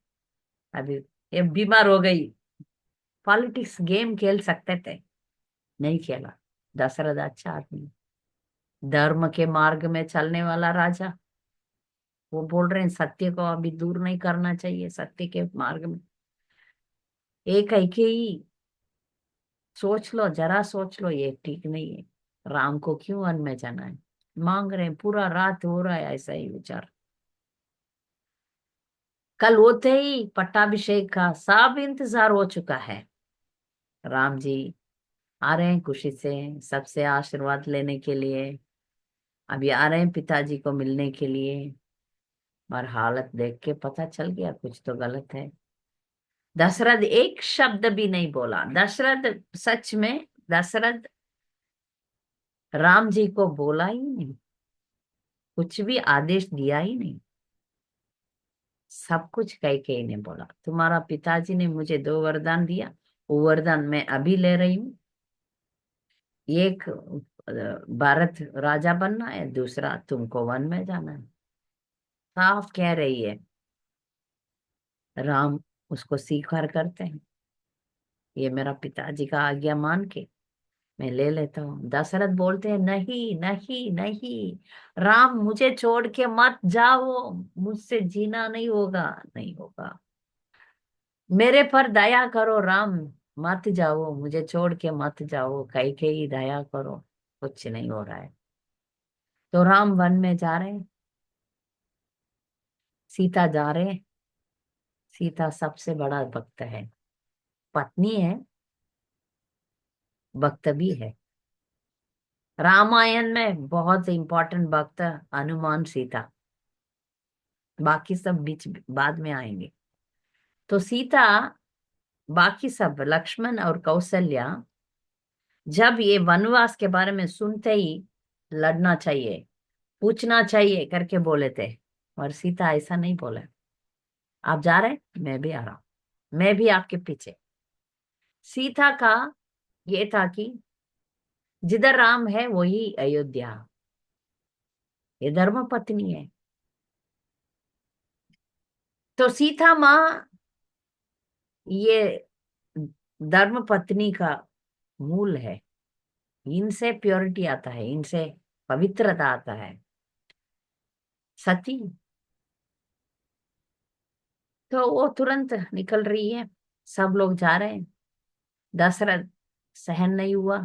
अभी ये बीमार हो गई, पॉलिटिक्स गेम खेल सकते थे, नहीं खेला। दशरथ अच्छा आदमी, धर्म के मार्ग में चलने वाला राजा। वो बोल रहे हैं सत्य को अभी दूर नहीं करना चाहिए, सत्य के मार्ग में। एक ही सोच लो, जरा सोच लो, ये ठीक नहीं है। राम को क्यों वन में जाना है? मांग रहे हैं, पूरा रात हो रहा है ऐसा ही विचार। कल होते ही पट्टाभिषेक का सब इंतजार हो चुका है। राम जी आ रहे हैं खुशी से, सबसे आशीर्वाद लेने के लिए। अभी आ रहे हैं पिताजी को मिलने के लिए। और हालत देख के पता चल गया कुछ तो गलत है। दशरथ एक शब्द भी नहीं बोला। दशरथ, सच में दशरथ राम जी को बोला ही नहीं, कुछ भी आदेश दिया ही नहीं। सब कुछ कैकेयी ने बोला। तुम्हारा पिताजी ने मुझे 2 वरदान दिया, वो वरदान मैं अभी ले रही हूँ। एक भारत राजा बनना है, दूसरा तुमको वन में जाना है। साफ कह रही है। राम उसको स्वीकार करते हैं, ये मेरा पिताजी का आज्ञा मान के मैं ले लेता हूँ। दशरथ बोलते हैं नहीं नहीं नहीं, राम मुझे छोड़ के मत जाओ, मुझसे जीना नहीं होगा, नहीं होगा। मेरे पर दया करो राम, मत जाओ, मुझे छोड़ के मत जाओ, कैकेयी दया करो, कुछ नहीं हो रहा है। तो राम वन में जा रहे हैं, सीता जा रहे हैं। सीता सबसे बड़ा भक्त है, पत्नी है, भक्त भी है। रामायण में बहुत इंपॉर्टेंट भक्त हनुमान, सीता, बाकी सब बीच बाद में आएंगे। तो सीता, बाकी सब लक्ष्मण और कौशल्या, जब ये वनवास के बारे में सुनते ही लड़ना चाहिए, पूछना चाहिए करके बोले थे। और सीता ऐसा नहीं बोले, आप जा रहे हैं, मैं भी आ रहा हूं, मैं भी आपके पीछे। सीता का ये था कि जिधर राम है वही अयोध्या, ये धर्म पत्नी है। तो सीता माँ, ये धर्म पत्नी का मूल है। इनसे प्योरिटी आता है, इनसे पवित्रता आता है। सती, तो वो तुरंत निकल रही है, सब लोग जा रहे हैं। दशरथ सहन नहीं हुआ,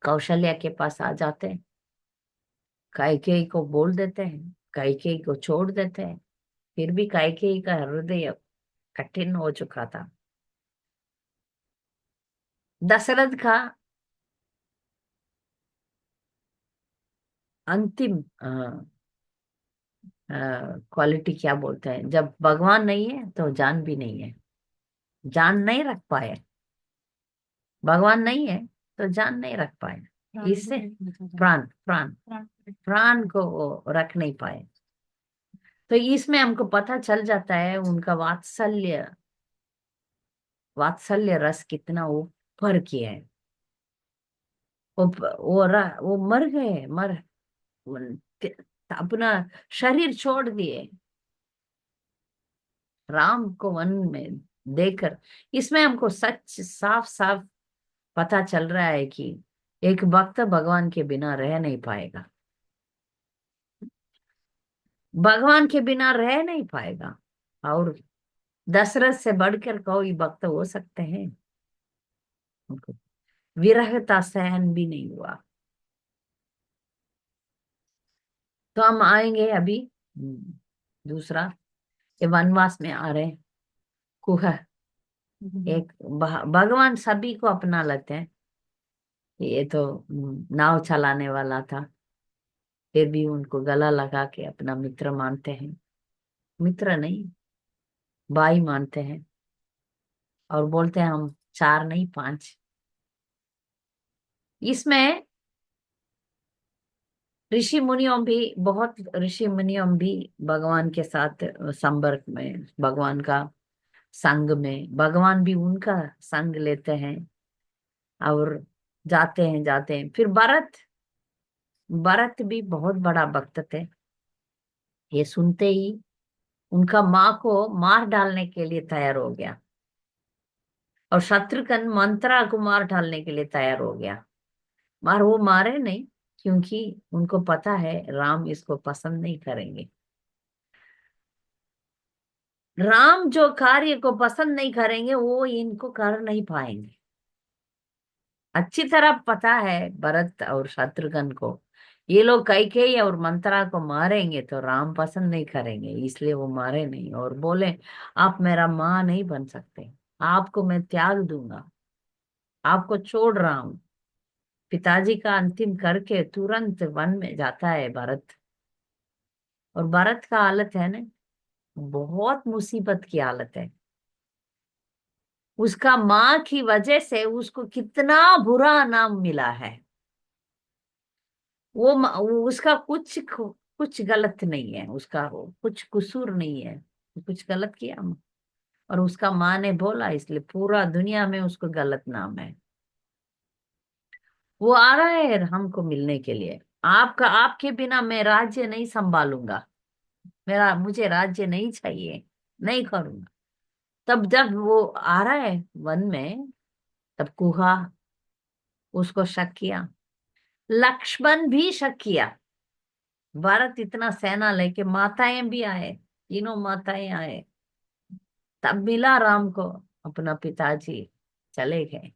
कौशल्या के पास आ जाते हैं, कैकेयी को बोल देते हैं, कैकेयी को छोड़ देते हैं। फिर भी कैकेयी का हृदय कठिन हो चुका था। दशरथ का अंतिम क्वालिटी क्या बोलते हैं, जब भगवान नहीं है तो जान भी नहीं है, जान नहीं रख पाए। भगवान नहीं है तो जान नहीं रख पाए, इससे प्राण प्राण प्राण को वो रख नहीं पाए। तो इसमें हमको पता चल जाता है उनका वात्सल्य, वात्सल्य रस कितना ऊपर की है। वो मर गए, अपना शरीर छोड़ दिए राम को वन में देकर। इसमें हमको सच साफ साफ पता चल रहा है कि एक भक्त भगवान के बिना रह नहीं पाएगा, भगवान के बिना रह नहीं पाएगा। और दशरथ से बढ़कर कोई भक्त हो सकते हैं? उनको विरहता सहन भी नहीं हुआ। तो हम आएंगे अभी दूसरा, ये वनवास में आ रहे हैं। कुह, एक भगवान सभी को अपना लेते हैं। ये तो नाव चलाने वाला था, फिर भी उनको गला लगा के अपना मित्र मानते हैं। मित्र नहीं, भाई मानते हैं। और बोलते हैं हम 4 नहीं 5। इसमें ऋषि मुनियों भी, बहुत ऋषि मुनियों भी भगवान के साथ संपर्क में, भगवान का संग में, भगवान भी उनका संग लेते हैं और जाते हैं। फिर भरत, भरत भी बहुत बड़ा भक्त थे। ये सुनते ही उनका माँ को मार डालने के लिए तैयार हो गया, और शत्रुघ्न मंत्रा को मार डालने के लिए तैयार हो गया। मार वो मारे नहीं, क्योंकि उनको पता है राम इसको पसंद नहीं करेंगे। राम जो कार्य को पसंद नहीं करेंगे वो इनको कर नहीं पाएंगे। अच्छी तरह पता है भरत और शत्रुघ्न को, ये लोग कैकेयी और मंत्रा को मारेंगे तो राम पसंद नहीं करेंगे, इसलिए वो मारे नहीं और बोले आप मेरा माँ नहीं बन सकते, आपको मैं त्याग दूंगा, आपको छोड़ रहा हूं। पिताजी का अंतिम करके तुरंत वन में जाता है भरत। और भरत का हालत है ना, बहुत मुसीबत की हालत है। उसका माँ की वजह से उसको कितना बुरा नाम मिला है। वो उसका कुछ गलत नहीं है, उसका कुछ कसूर नहीं है, कुछ गलत किया और उसका माँ ने बोला, इसलिए पूरा दुनिया में उसको गलत नाम है। वो आ रहा है हमको मिलने के लिए, आपका, आपके बिना मैं राज्य नहीं संभालूंगा, मेरा, मुझे राज्य नहीं चाहिए, नहीं करूंगा। तब जब वो आ रहा है वन में, तब कुहा उसको शक किया, लक्ष्मण भी शक किया। भारत इतना सेना लेके, माताएं भी आए, तीनों माताएं आए, तब मिला राम को अपना पिताजी, चले गए।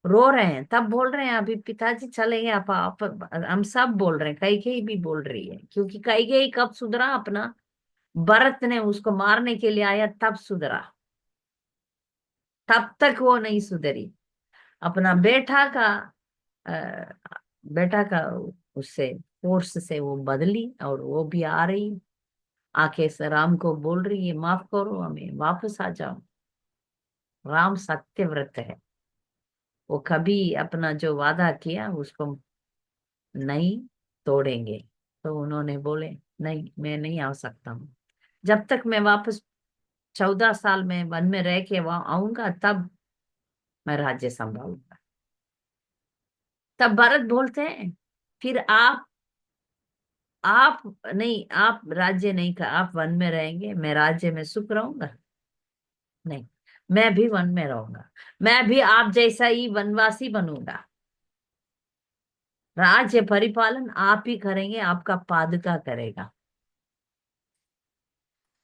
रो रहे हैं, तब बोल रहे हैं अभी पिताजी चले गए, आप हम सब बोल रहे हैं, कैकेयी भी बोल रही है, क्योंकि कैकेयी कब सुधरा अपना, भरत ने उसको मारने के लिए आया तब सुधरा, तब तक वो नहीं सुधरी। अपना अ, बेटा का उससे, फोर्स से वो बदली और वो भी आ रही, आके से राम को बोल रही है माफ करो हमें, वापस आ जाओ। राम सत्यव्रत है, वो कभी अपना जो वादा किया उसको नहीं तोड़ेंगे। तो उन्होंने बोले नहीं, मैं नहीं आ सकता हूँ, जब तक मैं वापस 14 साल में वन में रह के वहां आऊंगा तब मैं राज्य संभालूंगा। तब भरत बोलते हैं फिर आप नहीं, आप राज्य नहीं का, आप वन में रहेंगे, मैं राज्य में सुख रहूंगा, नहीं, मैं भी वन में रहूंगा, मैं भी आप जैसा ही वनवासी बनूंगा, राज्य परिपालन आप ही करेंगे, आपका पादुका करेगा।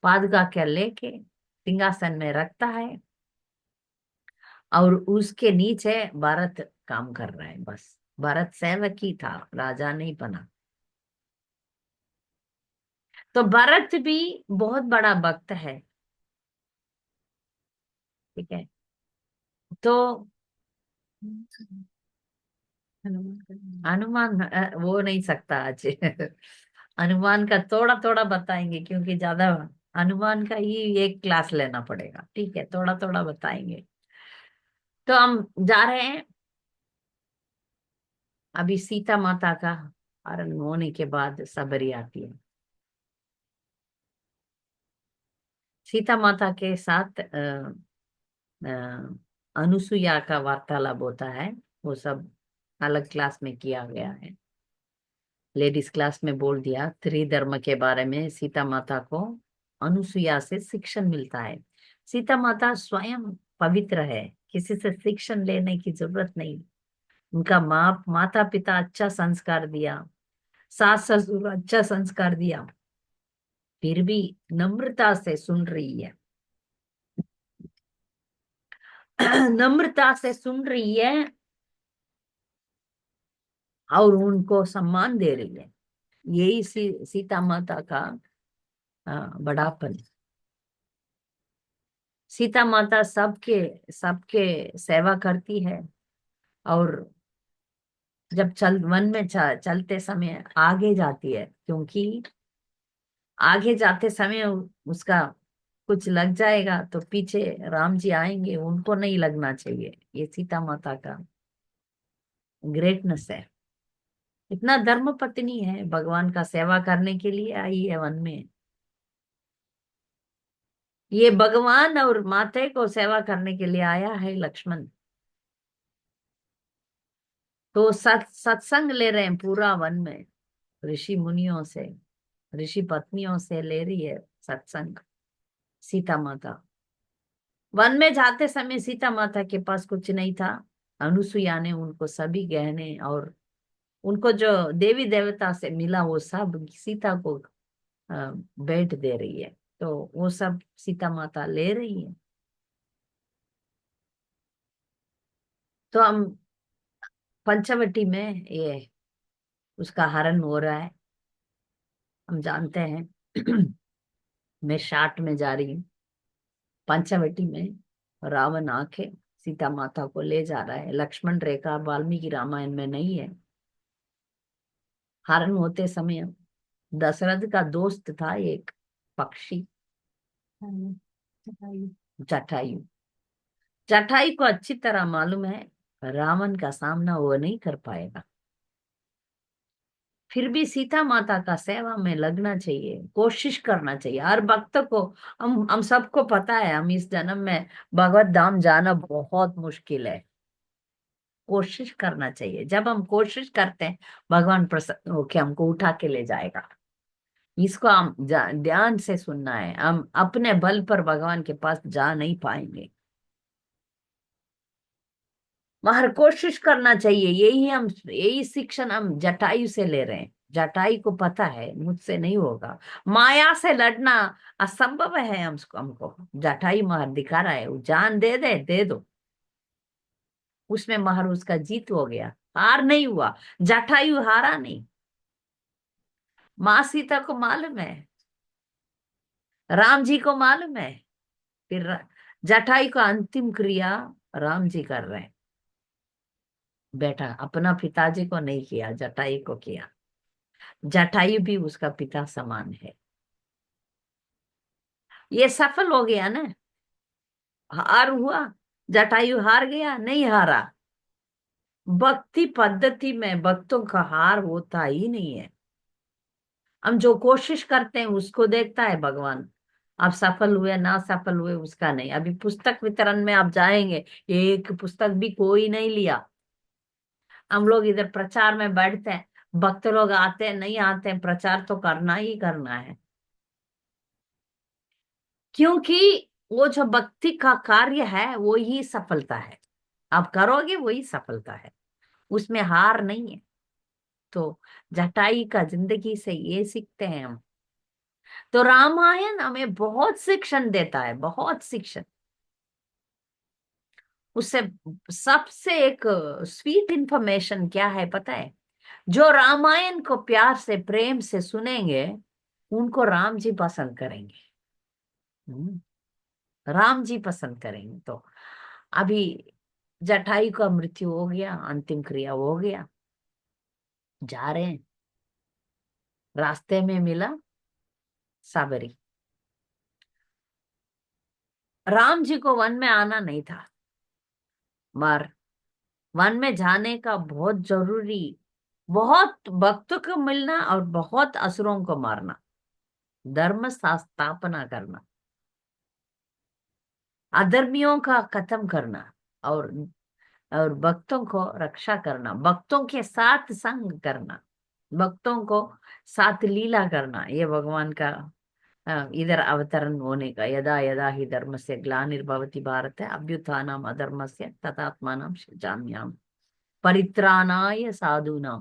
पादुका क्या लेके सिंहासन में रखता है, और उसके नीचे भरत काम कर रहा है, बस भरत सेवक ही था, राजा नहीं बना। तो भरत भी बहुत बड़ा भक्त है, ठीक है। तो हनुमान वो नहीं सकता आज हनुमान का थोड़ा थोड़ा बताएंगे, क्योंकि ज्यादा हनुमान का ही एक क्लास लेना पड़ेगा, ठीक है, थोड़ा थोड़ा बताएंगे। तो हम जा रहे हैं अभी, सीता माता का हरण होने के बाद सबरी आती है। सीता माता के साथ अनुसुईया का वार्तालाप होता है, वो सब अलग क्लास में किया गया है। लेडीज क्लास में बोल दिया त्रिधर्म के बारे में, सीता माता को अनुसुईया से शिक्षण मिलता है। सीता माता स्वयं पवित्र है, किसी से शिक्षण लेने की जरूरत नहीं। उनका माता पिता अच्छा संस्कार दिया, सास ससुर अच्छा संस्कार दिया, फिर भी नम्रता से सुन रही है नम्रता से सुन रही है और उनको सम्मान दे रही है। यही सीता माता का बड़ापन। सीता माता सबके सबके सेवा करती है, और जब वन में चलते समय आगे जाती है, क्योंकि आगे जाते समय उसका कुछ लग जाएगा तो पीछे राम जी आएंगे, उनको नहीं लगना चाहिए। ये सीता माता का ग्रेटनेस है। इतना धर्म पत्नी है, भगवान का सेवा करने के लिए आई है वन में। ये भगवान और माते को सेवा करने के लिए आया है लक्ष्मण। तो सत्संग ले रहे हैं पूरा वन में, ऋषि मुनियों से, ऋषि पत्नियों से ले रही है सत्संग सीता माता। वन में जाते समय सीता माता के पास कुछ नहीं था। अनुसुईया ने उनको सभी गहने और उनको जो देवी देवता से मिला वो सब सीता को भेंट दे रही है। तो वो सब सीता माता ले रही है। तो हम पंचवटी में ये उसका हरण हो रहा है, हम जानते हैं। मैं शार्ट में जा रही हूँ। पंचवटी में रावण आके सीता माता को ले जा रहा है। लक्ष्मण रेखा वाल्मीकि रामायण में नहीं है। हरण होते समय दशरथ का दोस्त था एक पक्षी, जटायु। जटायु को अच्छी तरह मालूम है रावण का सामना वो नहीं कर पाएगा। फिर भी सीता माता का सेवा में लगना चाहिए, कोशिश करना चाहिए हर भक्त को। हम सबको पता है हम इस जन्म में भगवत धाम जाना बहुत मुश्किल है। कोशिश करना चाहिए। जब हम कोशिश करते हैं भगवान प्रसन्न होके हमको उठा के ले जाएगा। इसको हम ध्यान से सुनना है। हम अपने बल पर भगवान के पास जा नहीं पाएंगे। मगर कोशिश करना चाहिए। यही शिक्षण हम जटायु से ले रहे हैं। जटायु को पता है मुझसे नहीं होगा, माया से लड़ना असंभव है। हमको जटायु महर दिखा रहा है, वो जान दे दो। उसमें महर उसका जीत हो गया, हार नहीं हुआ। जटायु हारा नहीं। माँ सीता को मालूम है, राम जी को मालूम है। फिर जटायु का अंतिम क्रिया राम जी कर रहे हैं। बेटा अपना पिताजी को नहीं किया, जटायु को किया। जटायु भी उसका पिता समान है। ये सफल हो गया ना। हार हुआ, जटायु हार गया नहीं, हारा। भक्ति पद्धति में भक्तों का हार होता ही नहीं है। हम जो कोशिश करते हैं उसको देखता है भगवान। आप सफल हुए ना सफल हुए उसका नहीं। अभी पुस्तक वितरण में आप जाएंगे, एक पुस्तक भी कोई नहीं लिया। हम लोग इधर प्रचार में बैठते हैं, भक्त लोग आते हैं नहीं आते हैं, प्रचार तो करना ही करना है। क्योंकि वो जो भक्ति का कार्य है वो ही सफलता है। आप करोगे वही सफलता है, उसमें हार नहीं है। तो जटाई का जिंदगी से ये सीखते हैं हम। तो रामायण हमें बहुत शिक्षण देता है, बहुत शिक्षण। उससे सबसे एक स्वीट इंफॉर्मेशन क्या है पता है? जो रामायण को प्यार से प्रेम से सुनेंगे उनको राम जी पसंद करेंगे। हम्म, राम जी पसंद करेंगे। तो अभी जटायु का मृत्यु हो गया, अंतिम क्रिया हो गया, जा रहे हैं। रास्ते में मिला साबरी। राम जी को वन में आना नहीं था, मगर वन में जाने का बहुत जरूरी, बहुत भक्तों को मिलना और बहुत असुरों को मारना, धर्म स्थापना करना, अधर्मियों का खत्म करना, और और भक्तों को रक्षा करना, भक्तों के साथ संग करना, भक्तों को साथ लीला करना। ये भगवान का इधर अवतरण होने का। यदा यदा ही धर्मस्य ग्लानिर्भवति भारत अभ्युत्थानम् अधर्मस्य तदात्मानं सृजाम्यहम् परित्राणाय साधूनां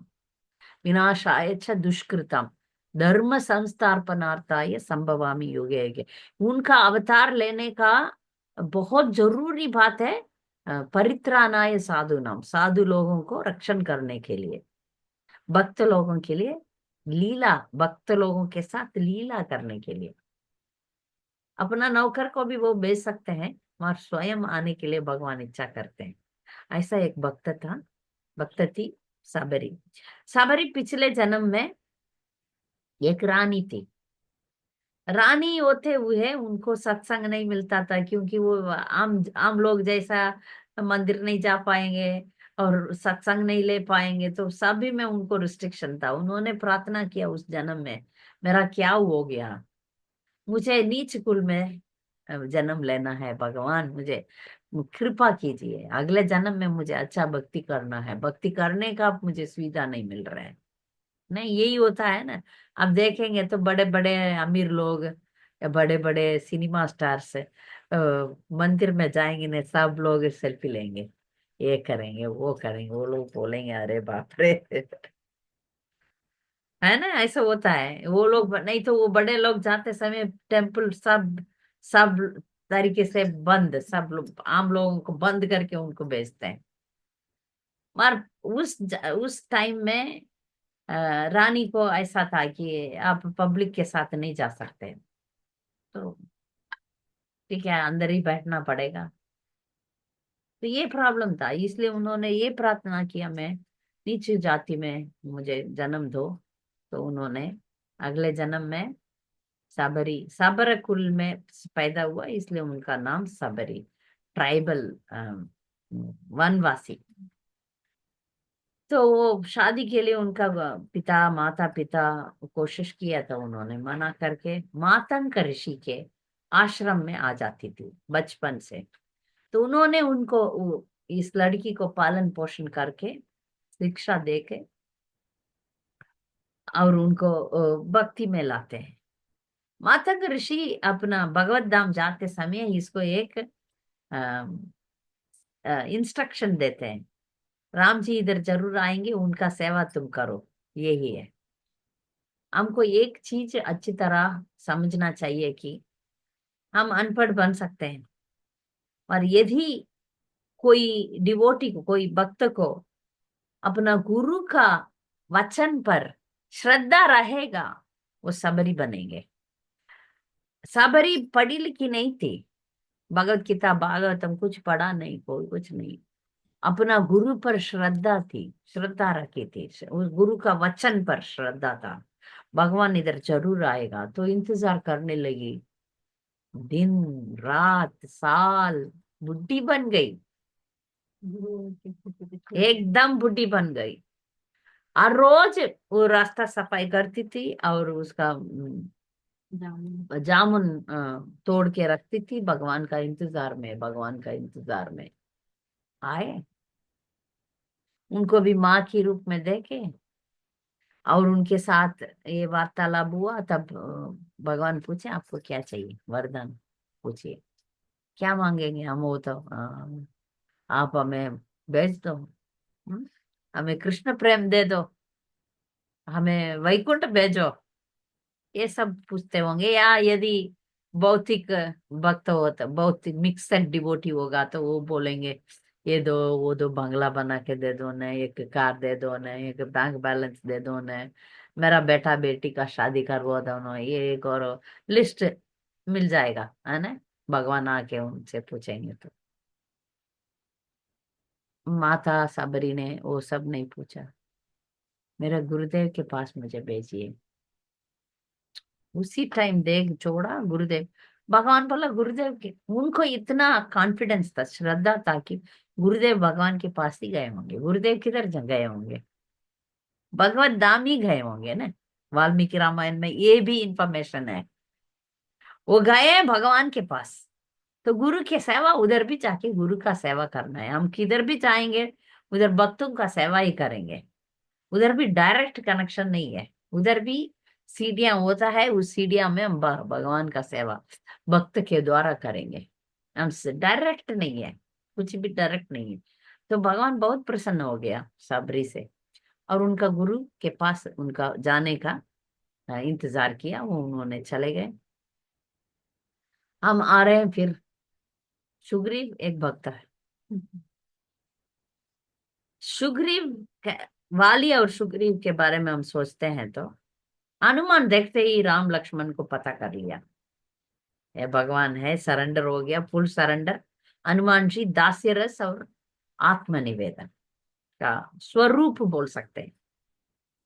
विनाशाय च दुष्कृतम् धर्म संस्थापनार्थाय संभवामि युगे युगे। उनका अवतार लेने का बहुत जरूरी बात है। परित्राणाय साधूनाम, साधु लोगों को रक्षण करने के लिए, भक्त लोगों के लिए लीला, भक्त लोगों के साथ लीला करने के लिए। अपना नौकर को भी वो भेज सकते हैं, मगर स्वयं आने के लिए भगवान इच्छा करते हैं। ऐसा एक भक्त था, भक्त थी सबरी। सबरी पिछले जन्म में एक रानी थी। रानी होते हुए उनको सत्संग नहीं मिलता था, क्योंकि वो आम आम लोग जैसा मंदिर नहीं जा पाएंगे, और सत्संग नहीं ले पाएंगे, तो सभी में उनको रिस्ट्रिक्शन था। उन्होंने प्रार्थना किया उस जन्म में, मेरा क्या हो गया, मुझे नीच कुल में जन्म लेना है भगवान, मुझे कृपा कीजिए, अगले जन्म में मुझे अच्छा भक्ति करना है, भक्ति करने का मुझे सुविधा नहीं मिल रहा है। नहीं, यही होता है ना। अब देखेंगे तो बड़े बड़े अमीर लोग या बड़े बड़े सिनेमा स्टार्स मंदिर में जाएंगे ना, सब लोग सेल्फी लेंगे, ये करेंगे वो करेंगे, वो लोग बोलेंगे अरे बाप रे है ना, ऐसा होता है। वो लोग नहीं तो वो बड़े लोग जाते समय टेम्पल सब सब तरीके से बंद, सब लोग आम लोगों को बंद करके उनको भेजते हैं। और उस टाइम में रानी को ऐसा था कि आप पब्लिक के साथ नहीं जा सकते, तो ठीक है, अंदर ही बैठना पड़ेगा। तो ये प्रॉब्लम था, इसलिए उन्होंने ये प्रार्थना किया, मैं नीची जाति में मुझे जन्म दो। तो उन्होंने अगले जन्म में सबरी, सबर कुल में पैदा हुआ, इसलिए उनका नाम सबरी, ट्राइबल वनवासी। तो वो शादी के लिए उनका पिता माता पिता कोशिश किया था, उन्होंने मना करके मातंग ऋषि के आश्रम में आ जाती थी बचपन से। तो उन्होंने उनको इस लड़की को पालन पोषण करके शिक्षा देके और उनको भक्ति में लाते हैं। मातंग ऋषि अपना भगवत धाम जाते समय इसको एक इंस्ट्रक्शन देते हैं, राम जी इधर जरूर आएंगे, उनका सेवा तुम करो, यही है। हमको एक चीज अच्छी तरह समझना चाहिए कि हम अनपढ़ बन सकते हैं, और यदि कोई डिवोटी को, कोई भक्त को अपना गुरु का वचन पर श्रद्धा रहेगा, वो सबरी बनेंगे। सबरी पढ़ी लिखी नहीं थी, भगवत गीता भागवतम कुछ पढ़ा नहीं, कोई कुछ नहीं, अपना गुरु पर श्रद्धा थी, श्रद्धा रखी थी, उस गुरु का वचन पर श्रद्धा था, भगवान इधर जरूर आएगा, तो इंतजार करने लगी। दिन रात साल, बुढ़ी बन गई, एकदम बुढ़ी बन गई। और रोज वो रास्ता सफाई करती थी और उसका जामुन तोड़ के रखती थी, भगवान का इंतजार में, भगवान का इंतजार में आए, उनको भी माँ की रूप में देखे। और उनके साथ ये वार्तालाप हुआ, तब भगवान पूछे आपको क्या चाहिए, वरदान पूछिए, क्या मांगेंगे हम, वो तो आप हमें भेज दो, हमें कृष्ण प्रेम दे दो, हमें वैकुंठ भेजो, ये सब पूछते होंगे। या यदि भौतिक भक्त हो तो भौतिक मिक्सड डिवोटी होगा तो वो बोलेंगे ये दो वो दो, बंगला बना के दे दो न, एक कार दे दो न, एक बैंक बैलेंस दे दो न, मेरा बेटा बेटी का शादी करवा दो न, ये एक और लिस्ट मिल जाएगा, है ना। भगवान आके उनसे पूछेंगे तो। माता सबरी ने वो सब नहीं पूछा, मेरे गुरुदेव के पास मुझे भेजिए। उसी टाइम देख छोड़ा गुरुदेव। भगवान बोला गुरुदेव के, उनको इतना कॉन्फिडेंस था, श्रद्धा था कि गुरुदेव भगवान के पास ही गए होंगे, गुरुदेव किधर गए होंगे, भगवत धाम ही गए होंगे ना। वाल्मीकि रामायण में ये भी इंफॉर्मेशन है, वो गए हैं भगवान के पास। तो गुरु की सेवा उधर भी जाके गुरु का सेवा करना है, हम किधर भी जाएंगे उधर भक्तों का सेवा ही करेंगे। उधर भी डायरेक्ट कनेक्शन नहीं है, उधर भी सीढ़ियां होता है, उस सीढ़ियां में हम भगवान का सेवा भक्त के द्वारा करेंगे, हमसे डायरेक्ट नहीं है, कुछ भी डायरेक्ट नहीं है। तो भगवान बहुत प्रसन्न हो गया सबरी से, और उनका गुरु के पास उनका जाने का इंतजार किया, वो उन्होंने चले गए। हम आ रहे हैं फिर, सुग्रीव एक भक्त है। सुग्रीव वाली और सुग्रीव के बारे में हम सोचते हैं तो हनुमान देखते ही राम लक्ष्मण को पता कर लिया, ये भगवान है, सरेंडर हो गया, फुल सरेंडर। हनुमान जी दास्य रस और आत्मनिवेदन का स्वरूप बोल सकते हैं।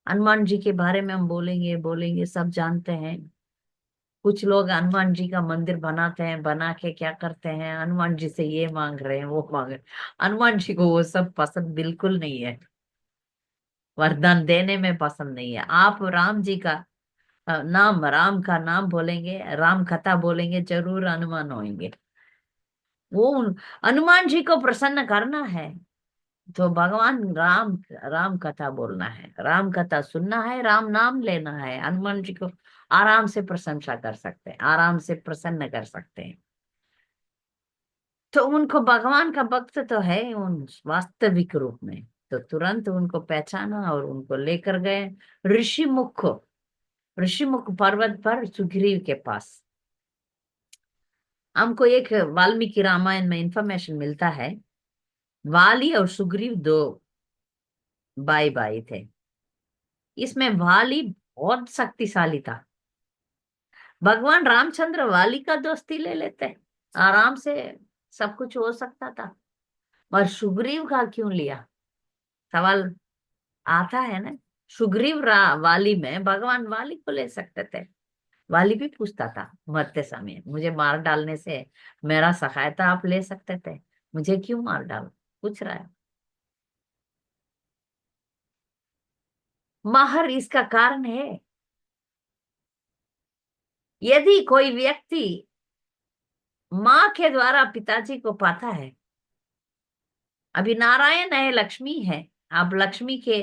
हनुमान जी के बारे में हम बोलेंगे बोलेंगे, सब जानते हैं। कुछ लोग हनुमान जी का मंदिर बनाते हैं, बना के क्या करते हैं, हनुमान जी से ये मांग रहे हैं, वो मांग रहे हैं। हनुमान जी को वो सब पसंद बिल्कुल नहीं है, वरदान देने में पसंद नहीं है। आप राम जी का नाम, राम का नाम बोलेंगे, राम कथा बोलेंगे, जरूर हनुमान होंगे। वो हनुमान जी को प्रसन्न करना है तो भगवान राम, राम कथा बोलना है, राम कथा सुनना है, राम नाम लेना है। हनुमान जी को आराम से प्रशंसा कर सकते हैं, आराम से प्रसन्न कर सकते हैं। तो उनको भगवान का भक्त तो है उन वास्तविक रूप में। तो तुरंत उनको पहचाना और उनको लेकर गए ऋषि मुख, ऋषि मुख पर्वत पर सुग्रीव के पास। हमको एक वाल्मीकि रामायण में इंफॉर्मेशन मिलता है, वाली और सुग्रीव दो भाई भाई थे। इसमें वाली बहुत शक्तिशाली था। भगवान रामचंद्र वाली का दोस्ती ले लेते, आराम से सब कुछ हो सकता था, पर सुग्रीव का क्यों लिया? सवाल आता है ना। सुग्रीव वाली में भगवान वाली को ले सकते थे। वाली भी पूछता था मरते समय, मुझे मार डालने से मेरा सहायता आप ले सकते थे, मुझे क्यों मार डाल, पूछ रहा है। माहर इसका कारण है, यदि कोई व्यक्ति माँ के द्वारा पिताजी को पाता है, अभी नारायण है, लक्ष्मी है, आप लक्ष्मी के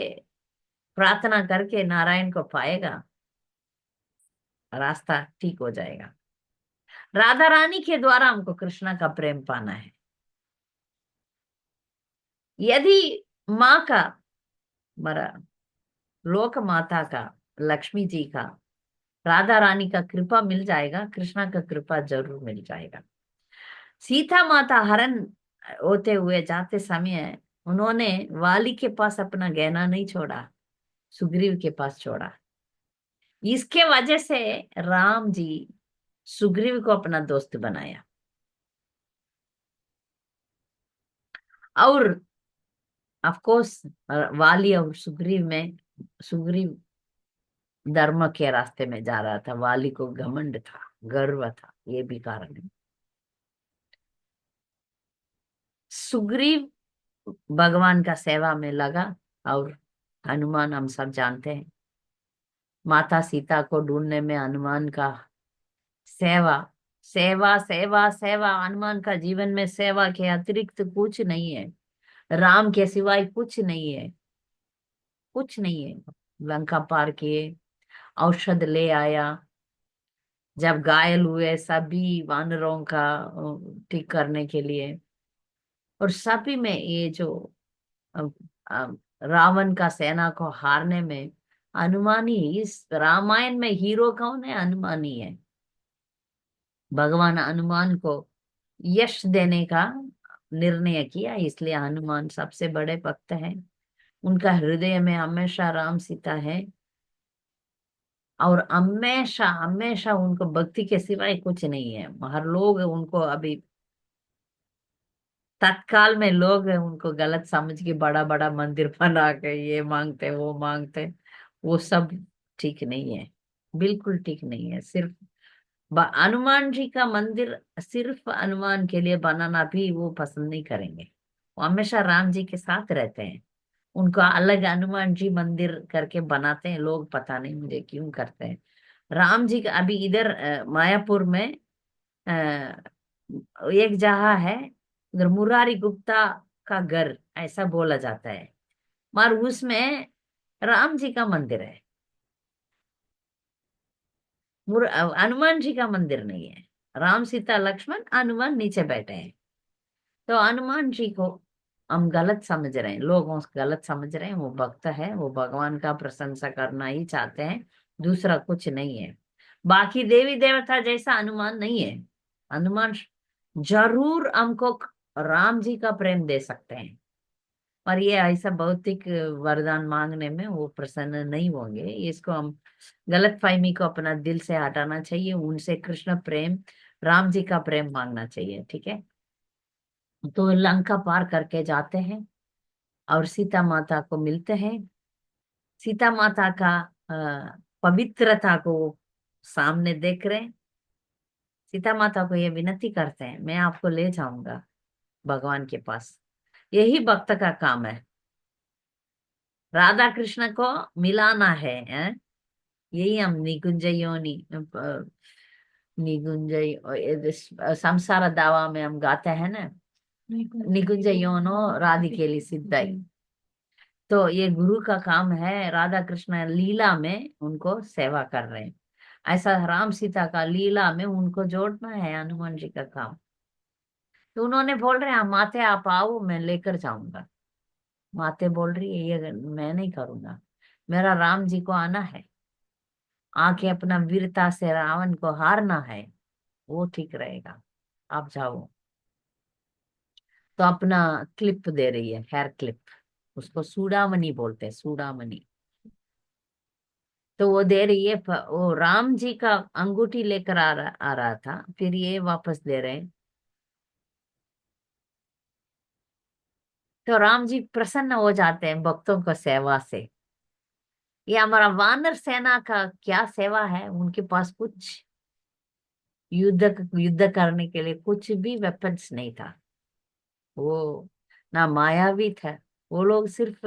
प्रार्थना करके नारायण को पाएगा, रास्ता ठीक हो जाएगा। राधा रानी के द्वारा हमको कृष्णा का प्रेम पाना है। यदि माँ का, मरा, लोक माता का, लक्ष्मी जी का, राधा रानी का कृपा मिल जाएगा, कृष्णा का कृपा जरूर मिल जाएगा। सीता माता हरण होते हुए जाते समय उन्होंने वाली के पास अपना गहना नहीं छोड़ा, सुग्रीव के पास छोड़ा। इसके वजह से राम जी सुग्रीव को अपना दोस्त बनाया। और ऑफ कोर्स वाली और सुग्रीव में, सुग्रीव धर्म के रास्ते में जा रहा था, वाली को घमंड था, गर्व था, ये भी कारण है। सुग्रीव भगवान का सेवा में लगा। और हनुमान हम सब जानते हैं, माता सीता को ढूंढने में हनुमान का सेवा, सेवा सेवा सेवा, हनुमान का जीवन में सेवा के अतिरिक्त कुछ नहीं है, राम के सिवाय कुछ नहीं है, कुछ नहीं है। लंका पार किए, औषध ले आया, जब घायल हुए सभी वानरों का ठीक करने के लिए, और सभी में ये जो अ, अ, रावण का सेना को हारने में हनुमान ही, इस रामायण में हीरो कौन है? हनुमान ही है। भगवान हनुमान को यश देने का निर्णय किया, इसलिए हनुमान सबसे बड़े भक्त हैं। उनका हृदय में हमेशा राम सीता है, और हमेशा हमेशा उनको भक्ति के सिवाय कुछ नहीं है। हर लोग उनको अभी तत्काल में लोग उनको गलत समझ के बड़ा बड़ा मंदिर बना के ये मांगते वो मांगते, वो सब ठीक नहीं है, बिल्कुल ठीक नहीं है। सिर्फ हनुमान जी का मंदिर सिर्फ हनुमान के लिए बनाना भी वो पसंद नहीं करेंगे। वो हमेशा राम जी के साथ रहते हैं। उनको अलग हनुमान जी मंदिर करके बनाते हैं लोग, पता नहीं मुझे क्यों करते हैं। राम जी का अभी इधर मायापुर में एक जगह है, उधर मुरारी गुप्ता का घर ऐसा बोला जाता है, मगर उसमें राम जी का मंदिर है, हनुमान जी का मंदिर नहीं है। राम सीता लक्ष्मण, हनुमान नीचे बैठे हैं। तो हनुमान जी को हम गलत समझ रहे हैं, लोग उसको गलत समझ रहे हैं। वो भक्त है, वो भगवान का प्रशंसा करना ही चाहते हैं, दूसरा कुछ नहीं है। बाकी देवी देवता जैसा हनुमान नहीं है। हनुमान जरूर हमको राम जी का प्रेम दे सकते हैं, पर ये ऐसा भौतिक वरदान मांगने में वो प्रसन्न नहीं होंगे। इसको हम गलत फहमी को अपना दिल से हटाना चाहिए, उनसे कृष्ण प्रेम, राम जी का प्रेम मांगना चाहिए, ठीक है। तो लंका पार करके जाते हैं और सीता माता को मिलते हैं। सीता माता का पवित्रता को सामने देख रहे हैं, सीता माता को ये विनती करते हैं, मैं आपको ले जाऊंगा भगवान के पास। यही भक्त का काम है, राधा कृष्ण को मिलाना है? यही हम निकुंज योनि, निकुंज संसार दावा में हम गाते हैं ना, निकुंज योनो राधिकेली सिद्धाई। तो ये गुरु का काम है, राधा कृष्ण लीला में उनको सेवा कर रहे हैं, ऐसा राम सीता का लीला में उनको जोड़ना है हनुमान जी का काम। तो उन्होंने बोल रहे हैं, माते आप आओ, मैं लेकर जाऊंगा। माते बोल रही है, ये मैं नहीं करूंगा, मेरा राम जी को आना है, आके अपना वीरता से रावण को हारना है, वो ठीक रहेगा, आप जाओ। तो अपना क्लिप दे रही है, हेयर क्लिप, उसको सूडामणि बोलते हैं, सूडामणि। तो वो दे रही है, वो राम जी का अंगूठी लेकर आ रहा था, फिर ये वापस दे रहे हैं। तो राम जी प्रसन्न हो जाते हैं भक्तों को सेवा से। ये हमारा वानर सेना का क्या सेवा है, उनके पास कुछ युद्ध युद्ध करने के लिए कुछ भी वेपन्स नहीं था, वो ना मायावी था। वो लोग सिर्फ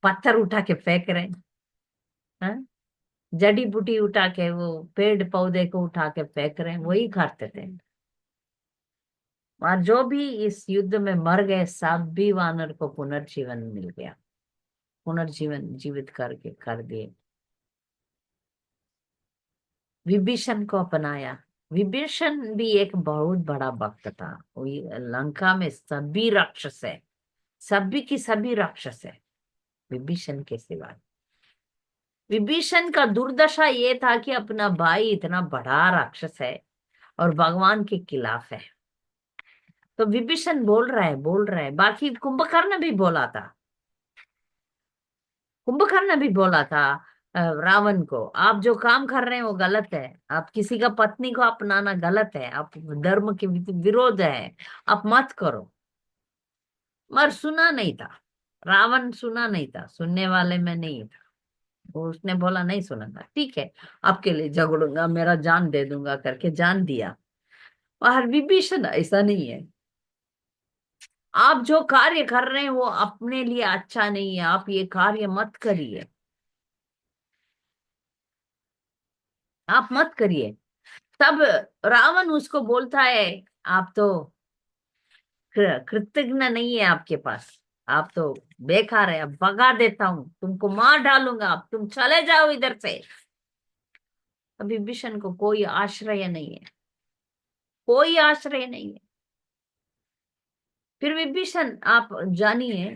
पत्थर उठा के फेंक रहे हैं, जड़ी बूटी उठा के, वो पेड़ पौधे को उठा के फेंक रहे हैं, वही करते थे। और जो भी इस युद्ध में मर गए, सब भी वानर को पुनर्जीवन मिल गया, पुनर्जीवन जीवित करके कर दिए। विभीषण को अपनाया। विभीषण भी एक बहुत बड़ा भक्त था। लंका में सभी राक्षस है, सभी की सभी राक्षस है, विभीषण के सिवा। विभीषण का दुर्दशा ये था कि अपना भाई इतना बड़ा राक्षस है और भगवान के खिलाफ है। तो विभीषण बोल रहा है, बाकी कुंभकर्ण भी बोला था, कुंभकर्ण भी बोला था रावण को, आप जो काम कर रहे हैं वो गलत है, आप किसी का पत्नी को अपनाना गलत है, आप धर्म के विरोध है, आप मत करो। मगर सुना नहीं था, रावण सुना नहीं था, सुनने वाले में नहीं था। वो उसने बोला नहीं सुनूंगा, ठीक है, आपके लिए झगड़ूंगा, मेरा जान दे दूंगा करके जान दिया। और विभीषण ऐसा नहीं है, आप जो कार्य कर रहे हैं वो अपने लिए अच्छा नहीं है, आप ये कार्य मत करिए, आप मत करिए। तब रावण उसको बोलता है, आप तो कृतज्ञ नहीं है आपके पास, आप तो बेकार है, अब भगा देता हूं, तुमको मार डालूंगा, अब तुम चले जाओ इधर से। अभी विभीषण को कोई आश्रय नहीं है, कोई आश्रय नहीं है। फिर विभीषण आप जानिए,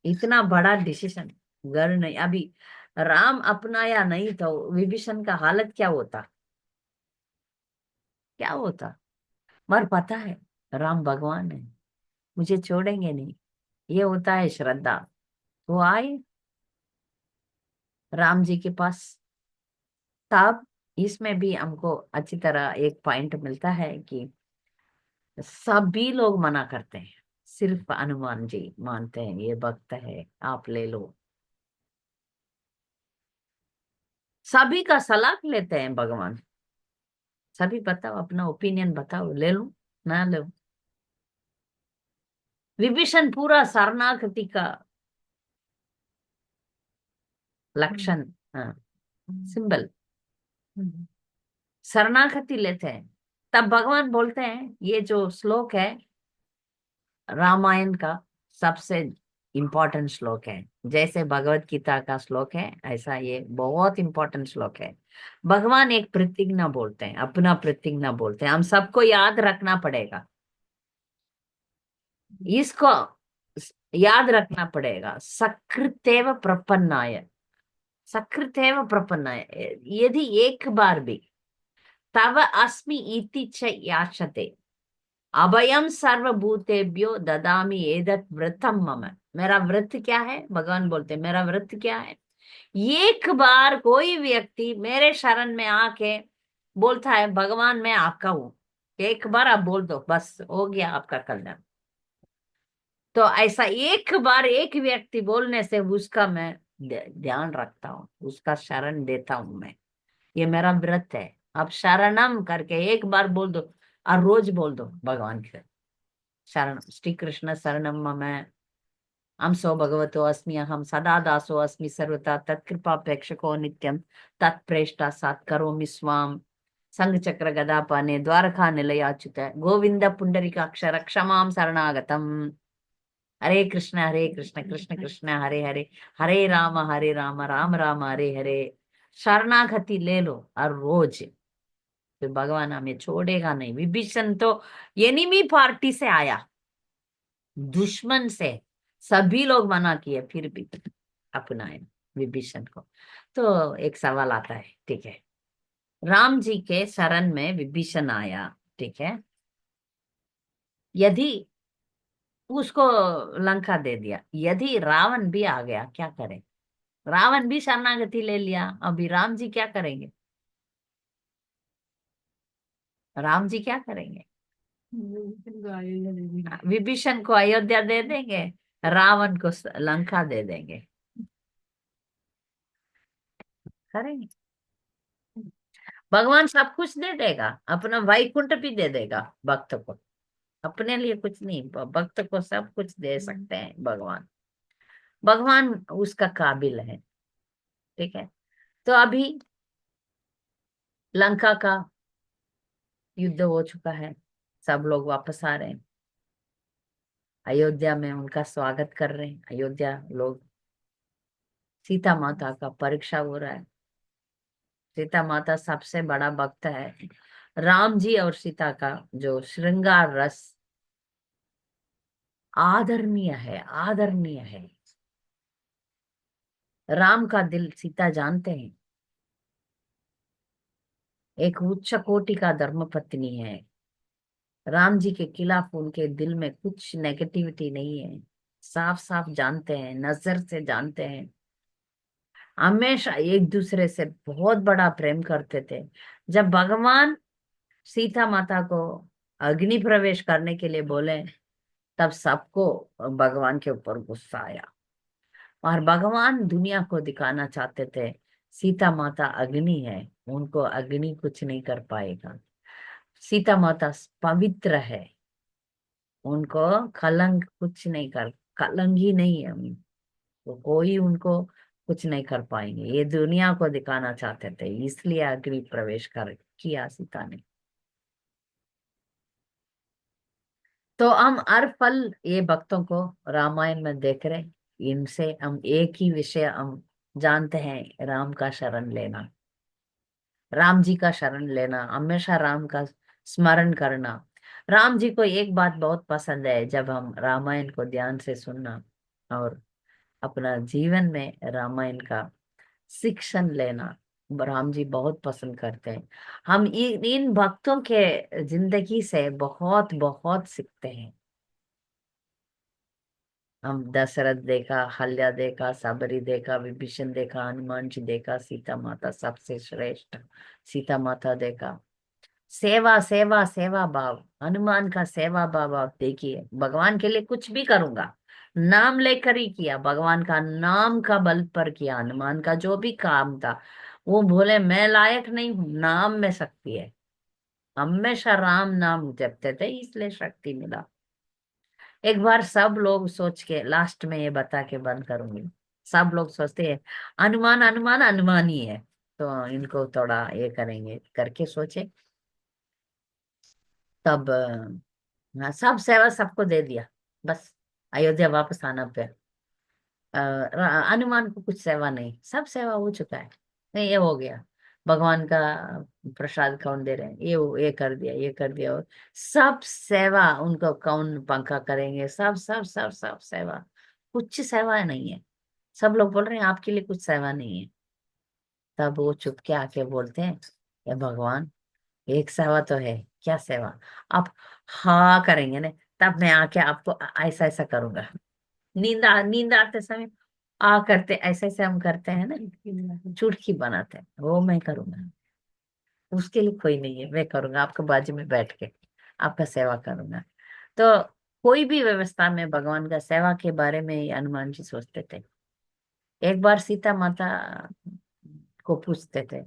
इतना बड़ा डिसीजन घर नहीं, अभी राम अपनाया नहीं तो विभीषण का हालत क्या होता, क्या होता। मगर पता है राम भगवान है, मुझे छोड़ेंगे नहीं, ये होता है श्रद्धा। वो आए राम जी के पास। तब इसमें भी हमको अच्छी तरह एक पॉइंट मिलता है कि सभी लोग मना करते हैं, सिर्फ हनुमान जी मानते हैं, ये भक्त है, आप ले लो। सभी का सलाह लेते हैं भगवान, सभी बताओ अपना ओपिनियन बताओ, ले लो ना लो। विभीषण पूरा शरणागति का लक्षण, हाँ, सिंबल, शरणागति लेते हैं। तब भगवान बोलते हैं, ये जो श्लोक है रामायण का सबसे इम्पोर्टेंट श्लोक है, जैसे भगवत गीता का श्लोक है ऐसा ये बहुत इम्पोर्टेंट श्लोक है। भगवान एक प्रतिज्ञा बोलते हैं, अपना प्रतिज्ञा बोलते हैं, हम सबको याद रखना पड़ेगा, इसको याद रखना पड़ेगा। सकृतेव प्रपन्नाय, सकृतेव प्रपन्नाय, यदि एक बार भी तव अस्मि इति च याचते अभयम सर्वभूतेभ्यो ददामि एतत् व्रतम मम। मेरा व्रत क्या है, भगवान बोलते हैं मेरा व्रत क्या है, एक बार कोई व्यक्ति मेरे शरण में आके बोलता है भगवान मैं आपका हूं, एक बार आप बोल दो, बस हो गया आपका कल्याण। तो ऐसा एक बार एक व्यक्ति बोलने से उसका मैं ध्यान रखता हूँ, उसका शरण देता हूं मैं, ये मेरा व्रत है। अब शरणम करके एक बार बोल दो और रोज बोल दो भगवान के शरण। श्री कृष्ण शरणम मम, हम सो भगवतो अस्मि, हम सदा दासो अस्मि सर्वथा तत्कृपापेक्षको नित्यम तत्प्रेष्टा सात् करोमि स्वाम। संघ चक्र गदा पाने द्वारका निलयाच्युत गोविंद पुंडरीकाक्ष रक्ष मां शरणागतम। हरे कृष्ण कृष्ण कृष्ण हरे हरे, हरे राम राम हरे हरे। शरणागति ले लो और रोज, फिर भगवान हमें छोड़ेगा नहीं। विभीषण तो एनिमी पार्टी से आया, दुश्मन से, सभी लोग मना किए फिर भी अपनाए विभीषण को। तो एक सवाल आता है, ठीक है, राम जी के शरण में विभीषण आया, ठीक है, यदि उसको लंका दे दिया, यदि रावण भी आ गया क्या करे? रावण भी शरणागति ले लिया, अभी राम जी क्या करेंगे? राम जी क्या करेंगे? विभीषण को अयोध्या दे देंगे, रावण को लंका दे देंगे, करेंगे? भगवान सब कुछ दे देगा, अपना वैकुंठ भी दे देगा भक्त को, अपने लिए कुछ नहीं, भक्त को सब कुछ दे सकते हैं भगवान। भगवान उसका काबिल है, ठीक है। तो अभी लंका का युद्ध हो चुका है, सब लोग वापस आ रहे हैं, अयोध्या में उनका स्वागत कर रहे हैं अयोध्या लोग। सीता माता का परीक्षा हो रहा है, सीता माता सबसे बड़ा भक्त है। राम जी और सीता का जो श्रृंगार रस आदरणीय है, आदरणीय है। राम का दिल सीता जानते हैं, एक उच्च कोटि का धर्म पत्नी है। राम जी के खिलाफ उनके दिल में कुछ नेगेटिविटी नहीं है, साफ साफ जानते हैं, नजर से जानते हैं। हमेशा एक दूसरे से बहुत बड़ा प्रेम करते थे। जब भगवान सीता माता को अग्नि प्रवेश करने के लिए बोले, तब सबको भगवान के ऊपर गुस्सा आया, और भगवान दुनिया को दिखाना चाहते थे सीता माता अग्नि है, उनको अग्नि कुछ नहीं कर पाएगा। सीता माता पवित्र है, उनको कलंक कुछ नहीं कर, कलंक ही नहीं है तो कोई उनको कुछ नहीं कर पाएंगे, ये दुनिया को दिखाना चाहते थे, इसलिए अग्नि प्रवेश कर किया सीता ने। तो हम हर पल ये भक्तों को रामायण में देख रहे, इनसे हम एक ही विषय हम जानते हैं, राम का शरण लेना, राम जी का शरण लेना, हमेशा राम का स्मरण करना। राम जी को एक बात बहुत पसंद है, जब हम रामायण को ध्यान से सुनना और अपना जीवन में रामायण का शिक्षण लेना, राम जी बहुत पसंद करते हैं। हम इन भक्तों के जिंदगी से बहुत बहुत सीखते हैं। हम दशरथ देखा, हल्या देखा, सबरी देखा, विभीषण देखा, हनुमान जी देखा, सीता माता सबसे श्रेष्ठ सीता माता देखा। सेवा सेवा सेवा भाव, हनुमान का सेवा भाव आप देखिए, भगवान के लिए कुछ भी करूंगा, नाम लेकर ही किया, भगवान का नाम का बल पर किया। हनुमान का जो भी काम था, वो बोले मैं लायक नहीं हूं, नाम में शक्ति है, हमेशा राम नाम जपते थे इसलिए शक्ति मिला। एक बार सब लोग सोच के, लास्ट में ये बता के बंद करूंगी, सब लोग सोचते हैं हनुमान हनुमान हनुमान ही है, तो इनको थोड़ा ये करेंगे करके सोचे। तब हाँ, सब सेवा सबको दे दिया, बस अयोध्या वापस आना पे हनुमान को कुछ सेवा नहीं, सब सेवा हो चुका है, नहीं ये हो गया, भगवान का प्रसाद कौन दे रहे हैं, ये कर दिया, ये कर दिया, और सब सेवा उनको कौन पंखा करेंगे, सब सब सब सब सेवा, कुछ सेवा नहीं है। सब लोग बोल रहे हैं आपके लिए कुछ सेवा नहीं है, तब वो चुप के आके बोलते हैं, ये भगवान एक सेवा तो है, क्या सेवा? आप हाँ करेंगे ना, तब मैं आके आपको ऐसा ऐसा करूंगा। नींद आते समय आ करते ऐसे ऐसे हम करते हैं ना, चुटकी बनाते हैं, वो मैं करूंगा, उसके लिए कोई नहीं है, मैं करूंगा आपके बाजू में बैठ के, आपका सेवा करूंगा। तो कोई भी व्यवस्था में भगवान का सेवा के बारे में ये हनुमान जी सोचते थे। एक बार सीता माता को पूछते थे,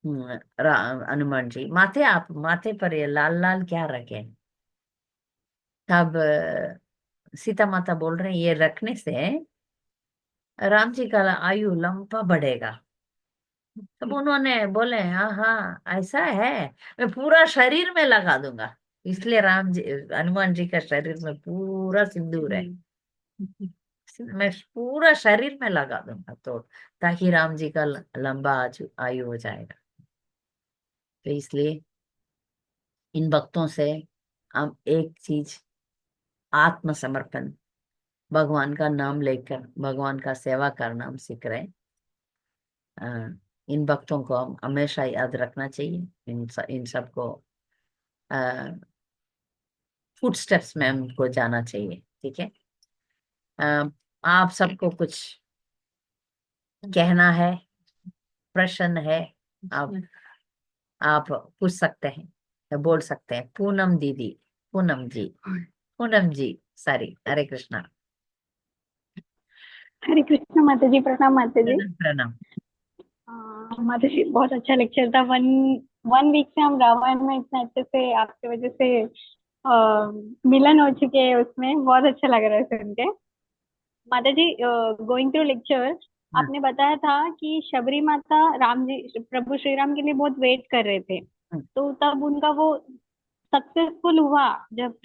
हनुमान जी माथे, आप माथे पर ये लाल लाल क्या रखे? तब सीता माता बोल रहे हैं ये रखने से राम जी का आयु लंबा बढ़ेगा। तब उन्होंने बोले हाँ हाँ ऐसा है, मैं पूरा शरीर में लगा दूंगा। इसलिए राम जी, हनुमान जी का शरीर में पूरा सिंदूर है। मैं पूरा शरीर में लगा दूंगा तो, ताकि राम जी का लंबा आयु हो जाएगा। तो इसलिए इन भक्तों से हम एक चीज, आत्मसमर्पण, भगवान का नाम लेकर भगवान का सेवा करना हम सीख रहे हैं। इन भक्तों को हम हमेशा याद रखना चाहिए। इन सबको फुट स्टेप्स में हमको जाना चाहिए। ठीक है। आप सबको कुछ कहना है, प्रश्न है, आप आप पूछ सकते हैं या बोल सकते हैं। पूनम दीदी, पूनम जी, पूनम जी, सॉरी, हरे कृष्णा। हरे कृष्ण माता जी, प्रणाम माता जी। प्रणाम प्रणाम। माता जी बहुत अच्छा लेक्चर था। वन वन वीक से हम रामायण में इतना अच्छे से आपकी वजह से मिलन हो चुके हैं, उसमें बहुत अच्छा लग रहा है सुन के। माता जी, गोइंग थ्रू लेक्चर, हम्म, आपने बताया था कि शबरी माता राम जी, प्रभु श्री राम के लिए बहुत वेट कर रहे थे। हम्म, तो तब उनका वो सक्सेसफुल हुआ जब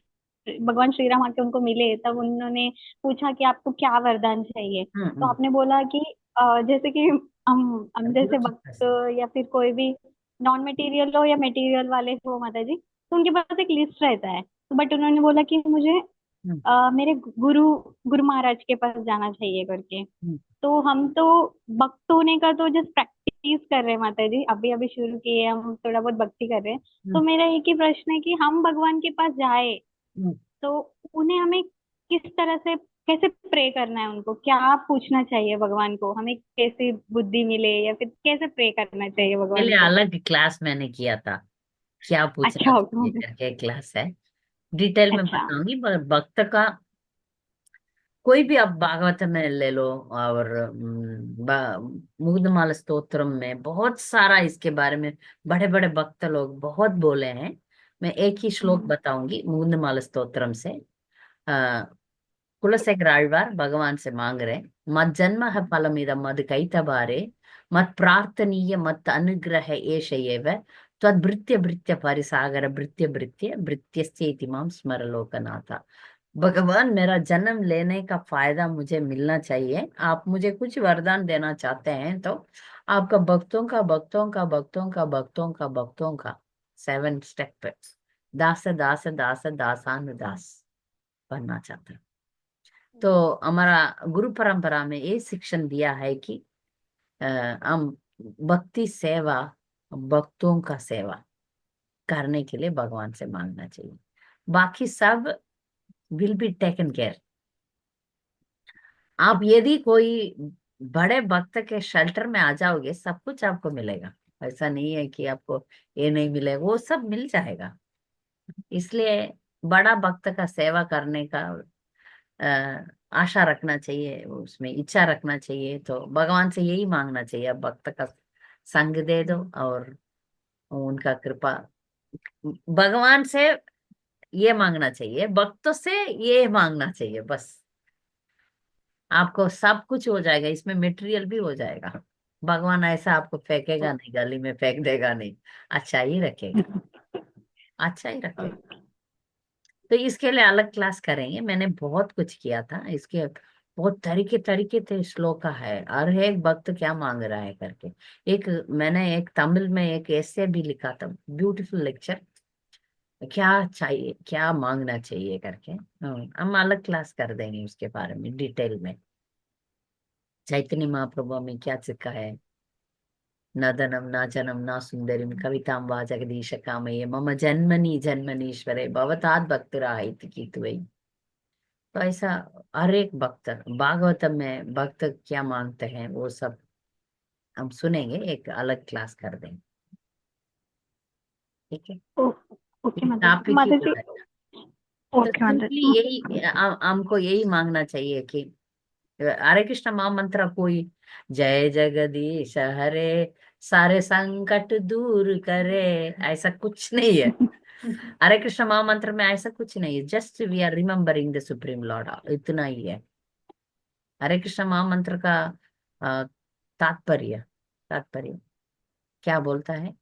भगवान श्री राम आके उनको मिले, तब उन्होंने पूछा कि आपको क्या वरदान चाहिए। हम्म, तो आपने बोला कि जैसे कि हम जैसे भक्त या फिर कोई भी नॉन मटेरियल हो या मटेरियल वाले हो माता जी, तो उनके पास एक लिस्ट रहता है। तो बट उन्होंने बोला कि मुझे हम्म, मेरे गुरु गुरु महाराज के पास जाना चाहिए करके। हम्म, तो हम तो भक्त होने का तो जस्ट प्रैक्टिस कर रहे हैं माता जी, अभी अभी शुरू किए, हम थोड़ा बहुत भक्ति कर रहे हैं। तो हम्म, मेरा एक ही प्रश्न है कि हम भगवान के पास जाए हम्म। तो उन्हें हमें किस तरह से, कैसे प्रे करना है, उनको क्या पूछना चाहिए भगवान को, हमें कैसी बुद्धि मिले या फिर कैसे प्रे करना चाहिए पहले भगवान को। अलग क्लास मैंने किया था, क्या पूछना अच्छा चाहिए करके क्लास है, डिटेल में अच्छा। बताऊंगी। पर भक्त का कोई भी आप भागवत में ले लो, और मुग्धमाल स्तोत्रम में बहुत सारा इसके बारे में बड़े बड़े भक्त लोग बहुत बोले हैं। मैं एक ही श्लोक हम्म, बताऊंगी मुग्धमाल स्तोत्रम से। आ, कुलशेखर आழ்வாर भगवान से मांग रहे, मत जन्म है फलमिदं मद कैतबारे, मत प्रार्थनीय मत अनुग्रह एष एव, त्वद्भृत्य भृत्य परिसागर भृत्य भृत्य भृत्यस्येति मां स्मर लोकनाथ। भगवान, मेरा जन्म लेने का फायदा मुझे मिलना चाहिए। आप मुझे कुछ वरदान देना चाहते हैं तो आपका भक्तों का भक्तों का भक्तों का भक्तों का भक्तों का 7 स्टेप, दास दास दास दासान दास बनना चाहता है। तो हमारा गुरु परंपरा में ये शिक्षण दिया है कि अ, हम भक्ति सेवा, भक्तों का सेवा करने के लिए भगवान से मांगना चाहिए। बाकी सब विल बी टेकन केयर। आप यदि कोई बड़े भक्त के शेल्टर में आ जाओगे, सब कुछ आपको मिलेगा। ऐसा नहीं है कि आपको ये नहीं मिलेगा, वो सब मिल जाएगा। इसलिए बड़ा भक्त का सेवा करने का आशा रखना चाहिए, उसमें इच्छा रखना चाहिए। तो भगवान से यही मांगना चाहिए, अब भक्त का संग दे दो और उनका कृपा। भगवान से ये मांगना चाहिए, भक्तों से ये मांगना चाहिए, बस आपको सब कुछ हो जाएगा। इसमें मटेरियल भी हो जाएगा। भगवान ऐसा आपको फेंकेगा नहीं, गली में फेंक देगा नहीं, अच्छा ही रखेगा, अच्छा ही रखेगा। तो इसके लिए अलग क्लास करेंगे। मैंने बहुत कुछ किया था इसके, बहुत तरीके तरीके थे श्लोक है, और एक भक्त क्या मांग रहा है करके। एक मैंने एक तमिल में एक ऐसे भी लिखा था, ब्यूटीफुल लेक्चर, क्या चाहिए, क्या मांगना चाहिए करके। हम अलग क्लास कर देंगे उसके बारे में डिटेल में। चैतन्य महाप्रभु में क्या सिखा है, न धनम न जनम न सुंदरीम कवितां वा जगदीश कामये मम जन्मनि जन्मनीश्वरे भवतात् भक्तिराहित की तुई। तो ऐसा हर एक भक्त, भागवतम में भक्त क्या मांगते हैं वो सब हम सुनेंगे, एक अलग क्लास कर देंगे। ठीक है। ओके माता जी, टॉपिक ही माता जी। बताया। तो ओके माता सिंपली जी। यही हमको यही मांगना चाहिए कि हरे कृष्ण महामंत्र कोई जय जगदीश हरे सारे संकट दूर करे, ऐसा कुछ नहीं है। हरे कृष्ण महामंत्र में ऐसा कुछ नहीं है, just we are remembering the supreme lord, इतना ही है। हरे कृष्ण महामंत्र का अ, तात्पर्य तात्पर्य क्या बोलता है,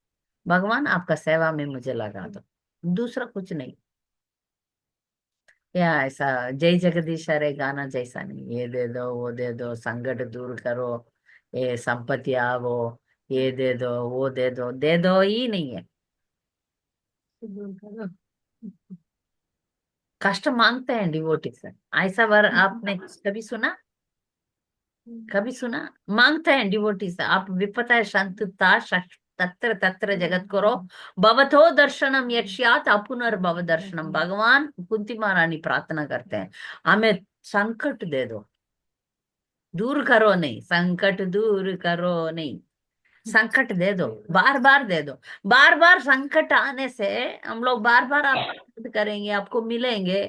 भगवान आपका सेवा में मुझे लगा दो, दूसरा कुछ नहीं। या ऐसा जय जगदीश हरे गाना जैसा नहीं, ये दे दो वो दे दो संकट दूर करो, ये संपत्ति आवो, ये दे दो वो दे दो ही नहीं है। दूर करो, कष्ट मांगते हैं डिवोटी से, ऐसा वर आपने कभी सुना? कभी सुना? मांगते हैं डिवोटी से, आप विपता संतुता तत्र तत्र जगत करो भवतो दर्शनम यक्ष्यात अपुनर्भव दर्शनम। भगवान कुंती महारानी प्रार्थना करते हैं, हमें संकट दे दो, दूर करो नहीं, संकट दूर करो नहीं, संकट दे दो, बार बार दे दो। बार बार संकट आने से हम लोग बार बार आपको याद करेंगे, आपको मिलेंगे,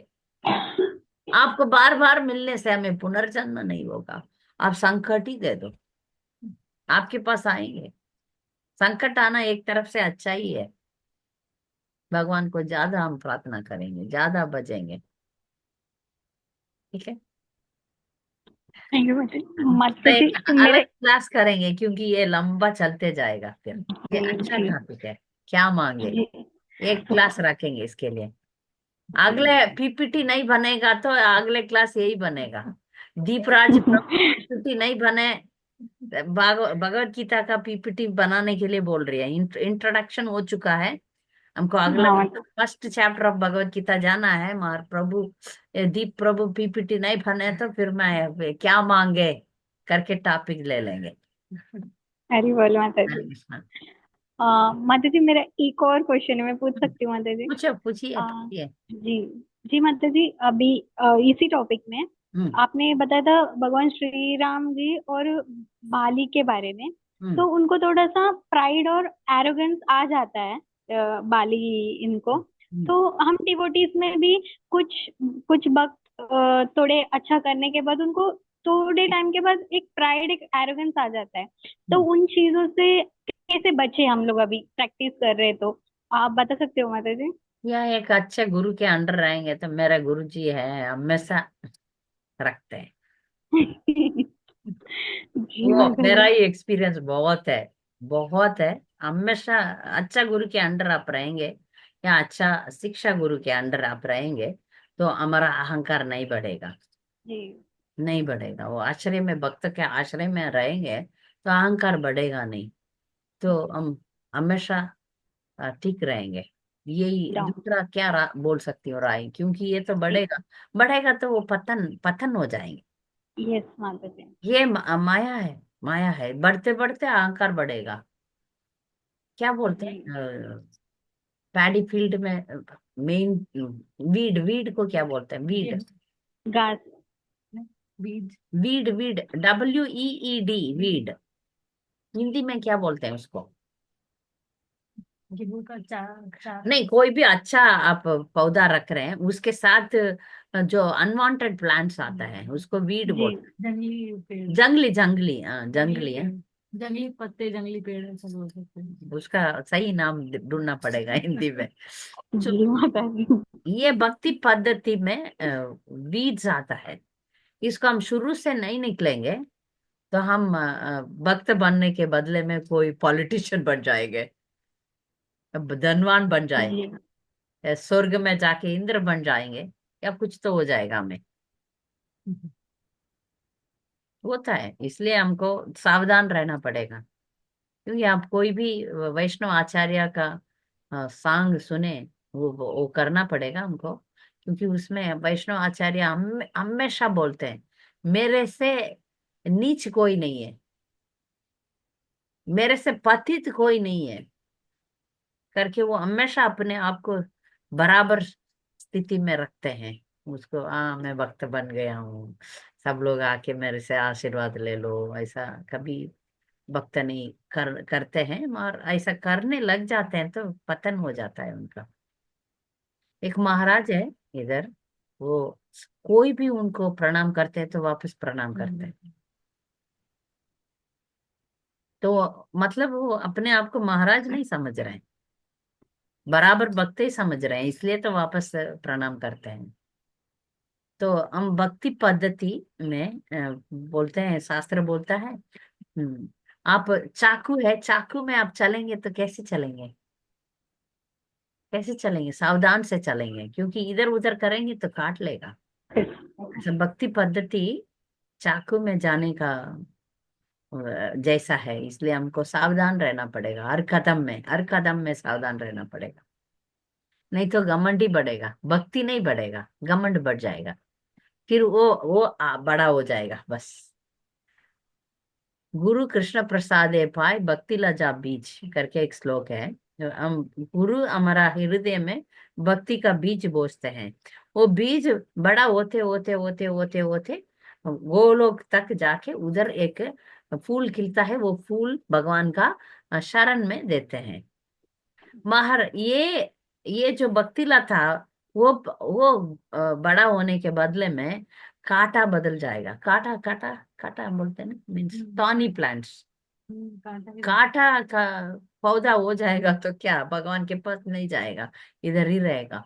आपको बार बार मिलने से हमें पुनर्जन्म नहीं होगा। आप संकट ही दे दो, आपके पास आएंगे। संकट आना एक तरफ से अच्छा ही है, भगवान को ज्यादा हम प्रार्थना करेंगे, ज्यादा बजेंगे, ठीक है। थैंक यू तो माता जी। एक अलग मेरे क्लास करेंगे, क्योंकि ये लंबा चलते जाएगा फिर। ये जी अच्छा जी टॉपिक है, क्या मांगे, जी एक क्लास रखेंगे इसके लिए। अगले पीपीटी नहीं बनेगा तो अगले क्लास यही बनेगा। दीपराज प्रभु पीपीटी नहीं बने, भगवत गीता का पीपीटी बनाने के लिए बोल रही है। इंट्रोडक्शन हो चुका है, हमको अगला हाँ माता first chapter of Bhagavad Gita जाना है। मार प्रभु दीप प्रभु पीपीटी नहीं बने तो फिर मैं क्या मांगे करके टॉपिक ले लेंगे। हरी बोल माता हरे जी। कृष्णा। माता जी मेरा एक और क्वेश्चन है, मैं पूछ सकती हूँ माता जी? पूछो, पूछिए अ, पूछिए। जी जी माता जी, अभी इसी टॉपिक में हम्म। आपने बताया था भगवान श्री राम जी और बाली के बारे में। हम्म। तो उनको थोड़ा सा प्राइड और एरोगेंस आ जाता है, बाली इनको। हम्म। तो हम डिवोटीज में भी कुछ कुछ वक्त थोड़े अच्छा करने के बाद उनको थोड़े टाइम के बाद एक प्राइड एक एरोगेंस आ जाता है। तो हम्म। उन चीजों से कैसे बचे हम लोग अभी प्रैक्टिस कर रहे हैं? तो आप बता सकते हो माता जी? या एक अच्छे गुरु के अंडर रहेंगे तो मेरे गुरु जी है, हमेशा रखते हैं। जी वो माता मेरा जी। ही एक्सपीरियंस बहुत है, बहुत है। हमेशा अच्छा गुरु के अंडर आप रहेंगे, या अच्छा शिक्षा गुरु के अंडर आप रहेंगे, तो हमारा अहंकार नहीं बढ़ेगा, जी नहीं बढ़ेगा। वो आश्रय में, भक्त के आश्रय में रहेंगे तो अहंकार बढ़ेगा नहीं, तो हम हमेशा ठीक रहेंगे। यही डॉन। दूसरा क्या बोल सकती हूँ राय, क्योंकि ये तो बढ़ेगा, बढ़ेगा तो वो पतन पतन हो जाएंगे। यस माता जी। ये माया है, माया है, बढ़ते बढ़ते अहंकार बढ़ेगा। क्या बोलते जी हैं पैडी फील्ड में मेन वीड, वीड को क्या बोलते हैं, वीड, घास। Weed, weed, weed, WEED, weed. Hindi में क्या बोलते हैं उसको? गेहूं का चार नहीं, कोई भी अच्छा आप पौधा रख रहे हैं उसके साथ जो अनवांटेड प्लांट्स आता है उसको वीड जी बोलते हैं। जंगली पेड़, जंगली जंगली, हाँ जंगली है। जंगली पत्ते, जंगली पेड़ ऐसा बोल सकते हैं, उसका सही नाम ढूंढना पड़ेगा हिंदी में। जी माता जी। ये भक्ति पद्धति में बीज आता है, इसको हम शुरू से नहीं निकलेंगे तो हम भक्त बनने के बदले में कोई पॉलिटिशियन बन जाएंगे, धनवान बन जी जाएंगे, या स्वर्ग में जाके इंद्र बन जाएंगे, या कुछ तो हो जाएगा हमें। होता है, इसलिए हमको सावधान रहना पड़ेगा। क्योंकि आप कोई भी वैष्णव आचार्य का सांग सुने, वो करना पड़ेगा हमको, क्योंकि उसमें वैष्णव आचार्य हमेशा बोलते हैं मेरे से नीच कोई नहीं है, मेरे से पतित कोई नहीं है करके, वो हमेशा अपने आप को बराबर स्थिति में रखते हैं। उसको मैं भक्त बन गया हूँ, सब लोग आके मेरे से आशीर्वाद ले लो, ऐसा कभी भक्त नहीं करते हैं, और ऐसा करने लग जाते हैं तो पतन हो जाता है उनका। एक महाराज है इधर, वो कोई भी उनको प्रणाम करते हैं तो वापस प्रणाम करते हैं। तो मतलब वो अपने आप को महाराज नहीं समझ रहे हैं, बराबर भक्त ही समझ रहे हैं, इसलिए तो वापस प्रणाम करते हैं। तो हम भक्ति पद्धति में बोलते हैं, शास्त्र बोलता है, आप चाकू है, चाकू में आप चलेंगे तो कैसे चलेंगे, कैसे चलेंगे, सावधान से चलेंगे, क्योंकि इधर उधर करेंगे तो काट लेगा। ऐसा भक्ति पद्धति चाकू में जाने का जैसा है, इसलिए हमको सावधान रहना पड़ेगा, हर कदम में, हर कदम में सावधान रहना पड़ेगा। नहीं तो घमंड ही बढ़ेगा, भक्ति नहीं बढ़ेगा, घमंड बढ़ जाएगा, फिर वो बड़ा हो जाएगा बस। गुरु कृष्ण प्रसादे पाय भक्ति लजा बीज करके एक श्लोक है। हम गुरु हमारा हृदय में भक्ति का बीज बोते हैं, वो बीज बड़ा होते होते होते होते होते वो लोग तक जाके उधर एक फूल खिलता है, वो फूल भगवान का शरण में देते हैं। महर ये जो बख्तीला था, वो बड़ा होने के बदले में कांटा बदल जाएगा, कांटा कांटा कांटा बोलते हैं ना, मीन्स टॉनी प्लांट्स, कांटा का पौधा हो जाएगा तो क्या भगवान के पास नहीं जाएगा, इधर ही रहेगा।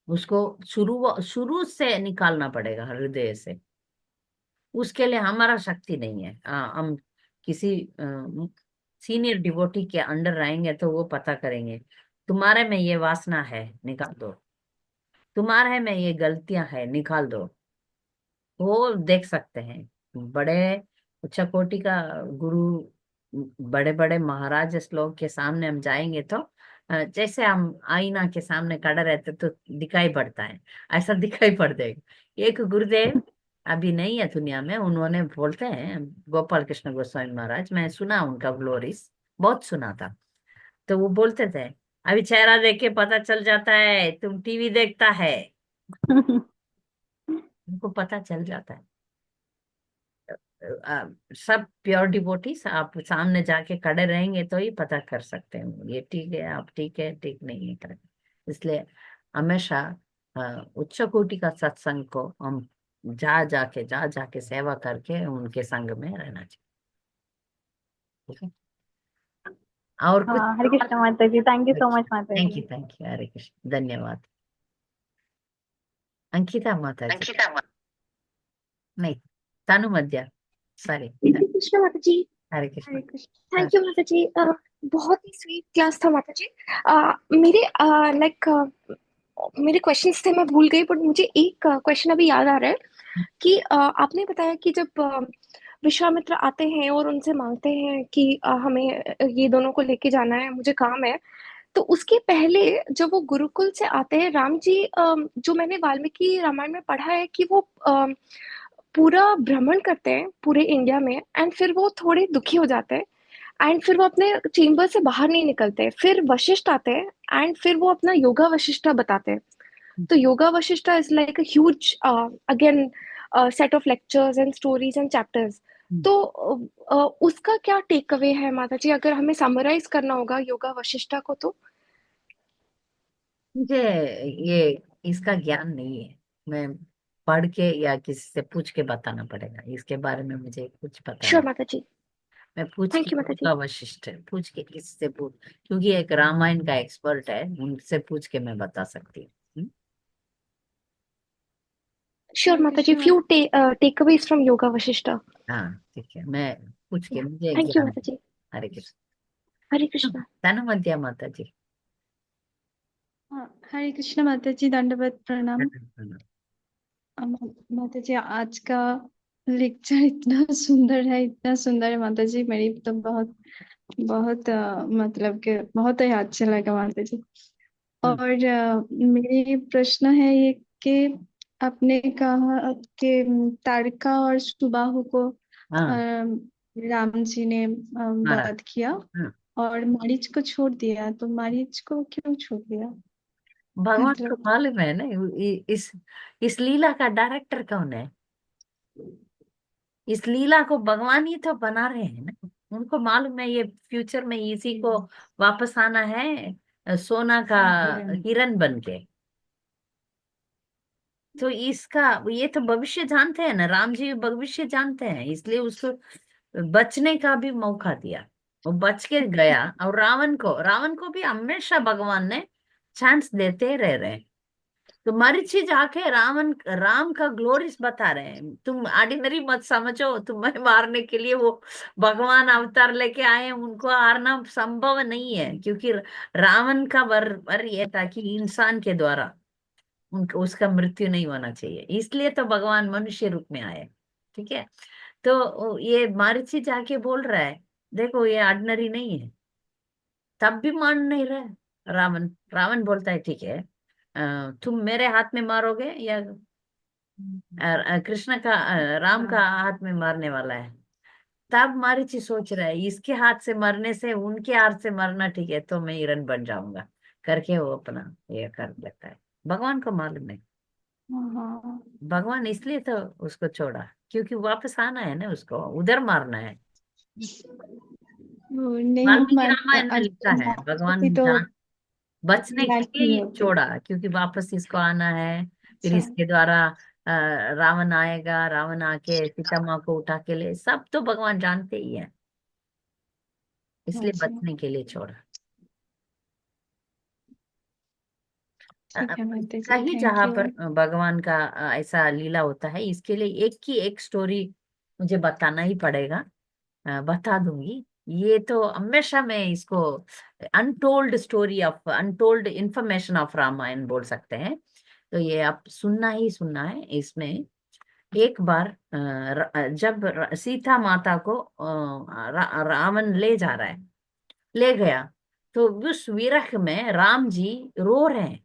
उसको शुरू शुरू से निकालना पड़ेगा हृदय से, उसके लिए हमारा शक्ति नहीं है। हम किसी सीनियर डिवोटी के अंडर रहेंगे तो वो पता करेंगे, तुम्हारे में ये वासना है निकाल दो, तुम्हारे में ये गलतियां है निकाल दो, वो देख सकते हैं। बड़े उच्च कोटि का गुरु, बड़े बड़े महाराज श्लोक के सामने हम जाएंगे तो जैसे हम आईना के सामने खड़े रहते तो दिखाई पड़ता है, ऐसा दिखाई पड़ जाएगा। एक गुरुदेव अभी नहीं है दुनिया में, उन्होंने बोलते हैं, गोपाल कृष्ण गोस्वामी महाराज, मैं सुना उनका ग्लोरीज, बहुत सुना था। तो वो बोलते थे, अभी चेहरा देख के पता चल जाता है तुम टीवी देखता है, उनको पता चल जाता है। सब प्योर डिवोटीज आप सामने जाके खड़े रहेंगे तो ही पता कर सकते हैं ये ठीक है, आप ठीक है, ठीक नहीं है कर। इसलिए हमेशा उच्च कोटि का सत्संग को हम जा जाके सेवा करके उनके संग में रहना चाहिए। ठीक है, और कुछ? हाँ, हरे कृष्ण माता जी, थैंक यू सो मच माता थैंक यू, जी। थैंक यू, हरे कृष्ण, धन्यवाद। अंकिता माता जी, नहीं, तनु मध्य, सॉरी, हरे कृष्ण माता जी। हरे कृष्ण। हरे कृष्ण, थैंक यू माता जी। बहुत ही स्वीट क्लास था माता जी। मेरे लाइक मेरे क्वेश्चंस थे, मैं भूल गई, बट मुझे एक क्वेश्चन अभी याद आ रहा है कि आपने बताया कि जब विश्वामित्र आते हैं और उनसे मांगते हैं कि हमें ये दोनों को लेके जाना है, मुझे काम है, तो उसके पहले जब वो गुरुकुल से आते हैं राम जी, जो मैंने वाल्मीकि रामायण में पढ़ा है कि वो पूरा भ्रमण करते हैं पूरे इंडिया में, एंड फिर वो थोड़े दुखी हो जाते हैं, एंड फिर वो अपने चेम्बर से बाहर नहीं निकलते, फिर वशिष्ठ आते हैं एंड फिर वो अपना योगा वशिष्ठा बताते हैं। तो yoga Vashishtha is like a huge again set of lectures and stories and chapters. तो उसका क्या टेक अवे है माता जी, अगर हमें समराइज करना होगा योगा वशिष्ठा को तो? मुझे ये इसका ज्ञान नहीं है, मैं पढ़ के या किसी से पूछ के बताना पड़ेगा, इसके बारे में मुझे कुछ पता श्योर नहीं। माता जी। मैं पूछ के थैंक यू माता जी। होगा वशिष्ठ है, पूछ के किसी से पूछ, क्योंकि एक रामायण का एक्सपर्ट है, उनसे पूछ के मैं बता सकती हूँ। श्योर हरे माता जी, कृष्ण फ्यू माता। Takeaways from Yoga Vasishtha. हाँ ठीक है, मैं पूछ के, मुझे थैंक यू ज्ञान माता है। जी। हरे कृष्ण। हरे कृष्णा। तनु मध्य माता जी। हाँ, हरे कृष्ण माता जी, दंडवत प्रणाम। माता जी, आज का लेक्चर इतना सुंदर है, इतना सुंदर है माता जी, मेरी तो बहुत बहुत मतलब के बहुत ही अच्छा लगा माता जी। हम्म, और मेरे प्रश्न है ये कि आपने कहा कि तारका और सुबाहु को हाँ राम जी ने महाराज, वध किया हाँ, और मारीच को छोड़ दिया, तो मारीच को क्यों छोड़ दिया? भगवान को मतलब मालूम है ना, इस लीला का डायरेक्टर कौन है, इस लीला को भगवान ही तो बना रहे हैं ना, उनको मालूम है ये फ्यूचर में इसी को वापस आना है, सोना का हिरन बन के। तो इसका ये तो भविष्य जानते हैं ना, राम जी भविष्य जानते हैं, इसलिए उसको बचने का भी मौका दिया। वो बच के गया। और रावण को भी हमेशा भगवान ने चांस देते रह रहे हैं। तो मरीचि जाके राम का ग्लोरीज बता रहे हैं, तुम ऑर्डिनरी मत समझो, तुम्हें मारने के लिए वो भगवान अवतार लेके आए हैं, उनको हारना संभव नहीं है, क्योंकि रावण का वर ये था कि इंसान के द्वारा उनका उसका मृत्यु नहीं होना चाहिए, इसलिए तो भगवान मनुष्य रूप में आए। ठीक है। तो ये मरीचि जाके बोल रहा है, देखो ये ऑर्डिनरी नहीं है। तब भी मान नहीं रहा रावण। रावण बोलता है ठीक है, तुम मेरे हाथ में मारोगे या कृष्ण का राम का हाथ में मारने वाला है। तब मारीची सोच रहा है इसके हाथ से मरने से उनके हाथ से मरना ठीक है, तो मैं हिरण बन जाऊंगा करके वो अपना ये कर लेता है। भगवान को मालूम है, हाँ। भगवान इसलिए तो उसको छोड़ा, क्योंकि वापस आना है ना, उसको उधर मारना है। वो नहीं वाल्मीकि मानता, रामायण में लिखा अच्छा है, भगवान मानती तो बचने के लाइफ लिए नहीं ये होती। छोड़ा, क्योंकि वापस इसको आना है। फिर अच्छा। इसके द्वारा रावण आएगा, रावण आके सीता माँ को उठा के ले, सब तो भगवान जानते ही है, इसलिए अच्छा बचने के लिए छोड़ा। ठीक है माता जी, कहीं थैंक जहां यू। पर भगवान का ऐसा लीला होता है, इसके लिए एक की एक स्टोरी मुझे बताना ही पड़ेगा। बता दूंगी। ये तो हमेशा मैं इसको untold story of untold information of Ramayana बोल सकते हैं। तो ये आप सुनना ही सुनना है। इसमें एक बार जब सीता माता को रावण ले जा रहा है, ले गया, तो उस विरह में राम जी रो रहे हैं,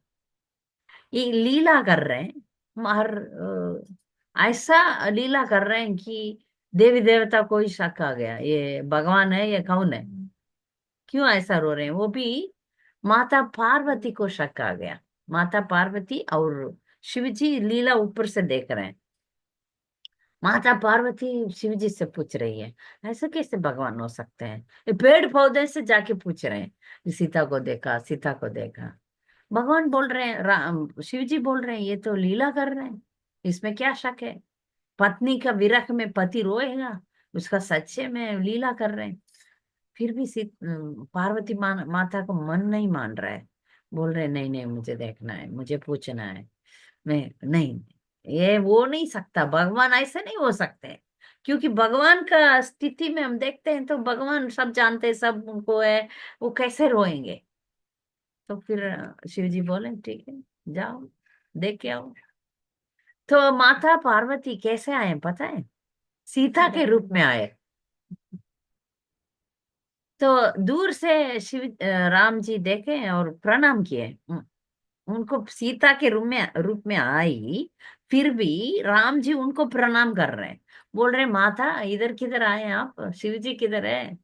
ये लीला कर रहे हैं। ऐसा लीला कर रहे हैं कि देवी देवता को ही शक आ गया, ये भगवान है या कौन है, क्यों ऐसा रो रहे हैं। वो भी माता पार्वती को शक आ गया। माता पार्वती और शिव जी लीला ऊपर से देख रहे हैं। माता पार्वती शिव जी से पूछ रही है, ऐसा कैसे भगवान हो सकते हैं। ये पेड़ पौधे से जाके पूछ रहे हैं, सीता को देखा, सीता को देखा। भगवान बोल रहे हैं, राम शिव जी बोल रहे हैं, ये तो लीला कर रहे हैं, इसमें क्या शक है। पत्नी का विरह में पति रोएगा, उसका सच्चे में लीला कर रहे हैं। फिर भी पार्वती माता को मन नहीं मान रहा है। बोल रहे नहीं नहीं, मुझे देखना है, मुझे पूछना है। मैं नहीं, ये वो नहीं सकता, भगवान ऐसे नहीं हो सकते। क्योंकि भगवान का स्थिति में हम देखते हैं तो भगवान सब जानते हैं, सब उनको है, वो कैसे रोएंगे। तो फिर शिव जी बोले ठीक है, जाओ देख के आओ। तो माता पार्वती कैसे आए पता है, सीता के रूप में आए। तो दूर से राम जी देखे और प्रणाम किए। उनको सीता के रूप में आई, फिर भी राम जी उनको प्रणाम कर रहे हैं। बोल रहे माता इधर किधर आए आप, शिव जी किधर है।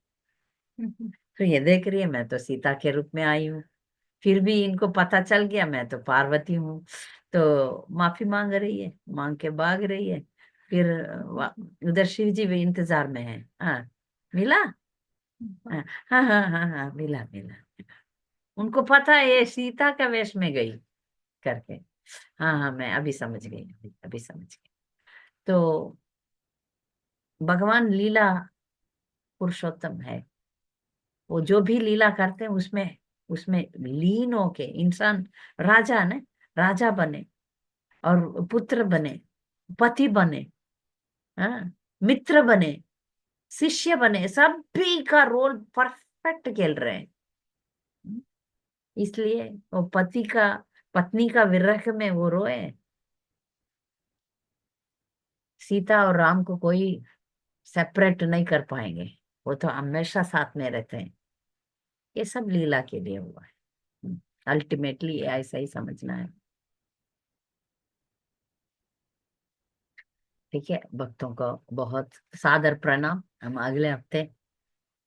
तो ये देख रही है, मैं तो सीता के रूप में आई हूँ। फिर भी इनको पता चल गया मैं तो पार्वती हूँ। तो माफी मांग रही है, मांग के भाग रही है। फिर उधर शिव जी भी इंतजार में है। हाँ मिला। हाँ हाँ हाँ हाँ हाँ, मिला मिला। उनको पता है ये सीता का वेश में गई करके। हाँ हाँ, मैं अभी समझ गई, अभी समझ गई। तो भगवान लीला पुरुषोत्तम है। वो जो भी लीला करते हैं उसमें उसमें लीन होके इंसान राजा ने राजा बने, और पुत्र बने, पति बने, हाँ, मित्र बने, शिष्य बने, सभी का रोल परफेक्ट खेल रहे हैं। इसलिए वो पत्नी का विरह में वो रोए। सीता और राम को कोई सेपरेट नहीं कर पाएंगे, वो तो हमेशा साथ में रहते हैं। ये सब लीला के लिए हुआ है, अल्टीमेटली ऐसा ही समझना है। ठीक है, भक्तों को बहुत सादर प्रणाम। हम अगले हफ्ते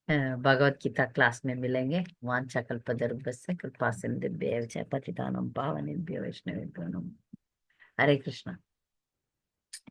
भगवत गीता क्लास में मिलेंगे। वांछा कल्पतरुभ्यश्च कृपा सिन्धुभ्येव च पतितानां पावनेभ्यो वैष्णवेभ्यो नमः। हरे कृष्णा।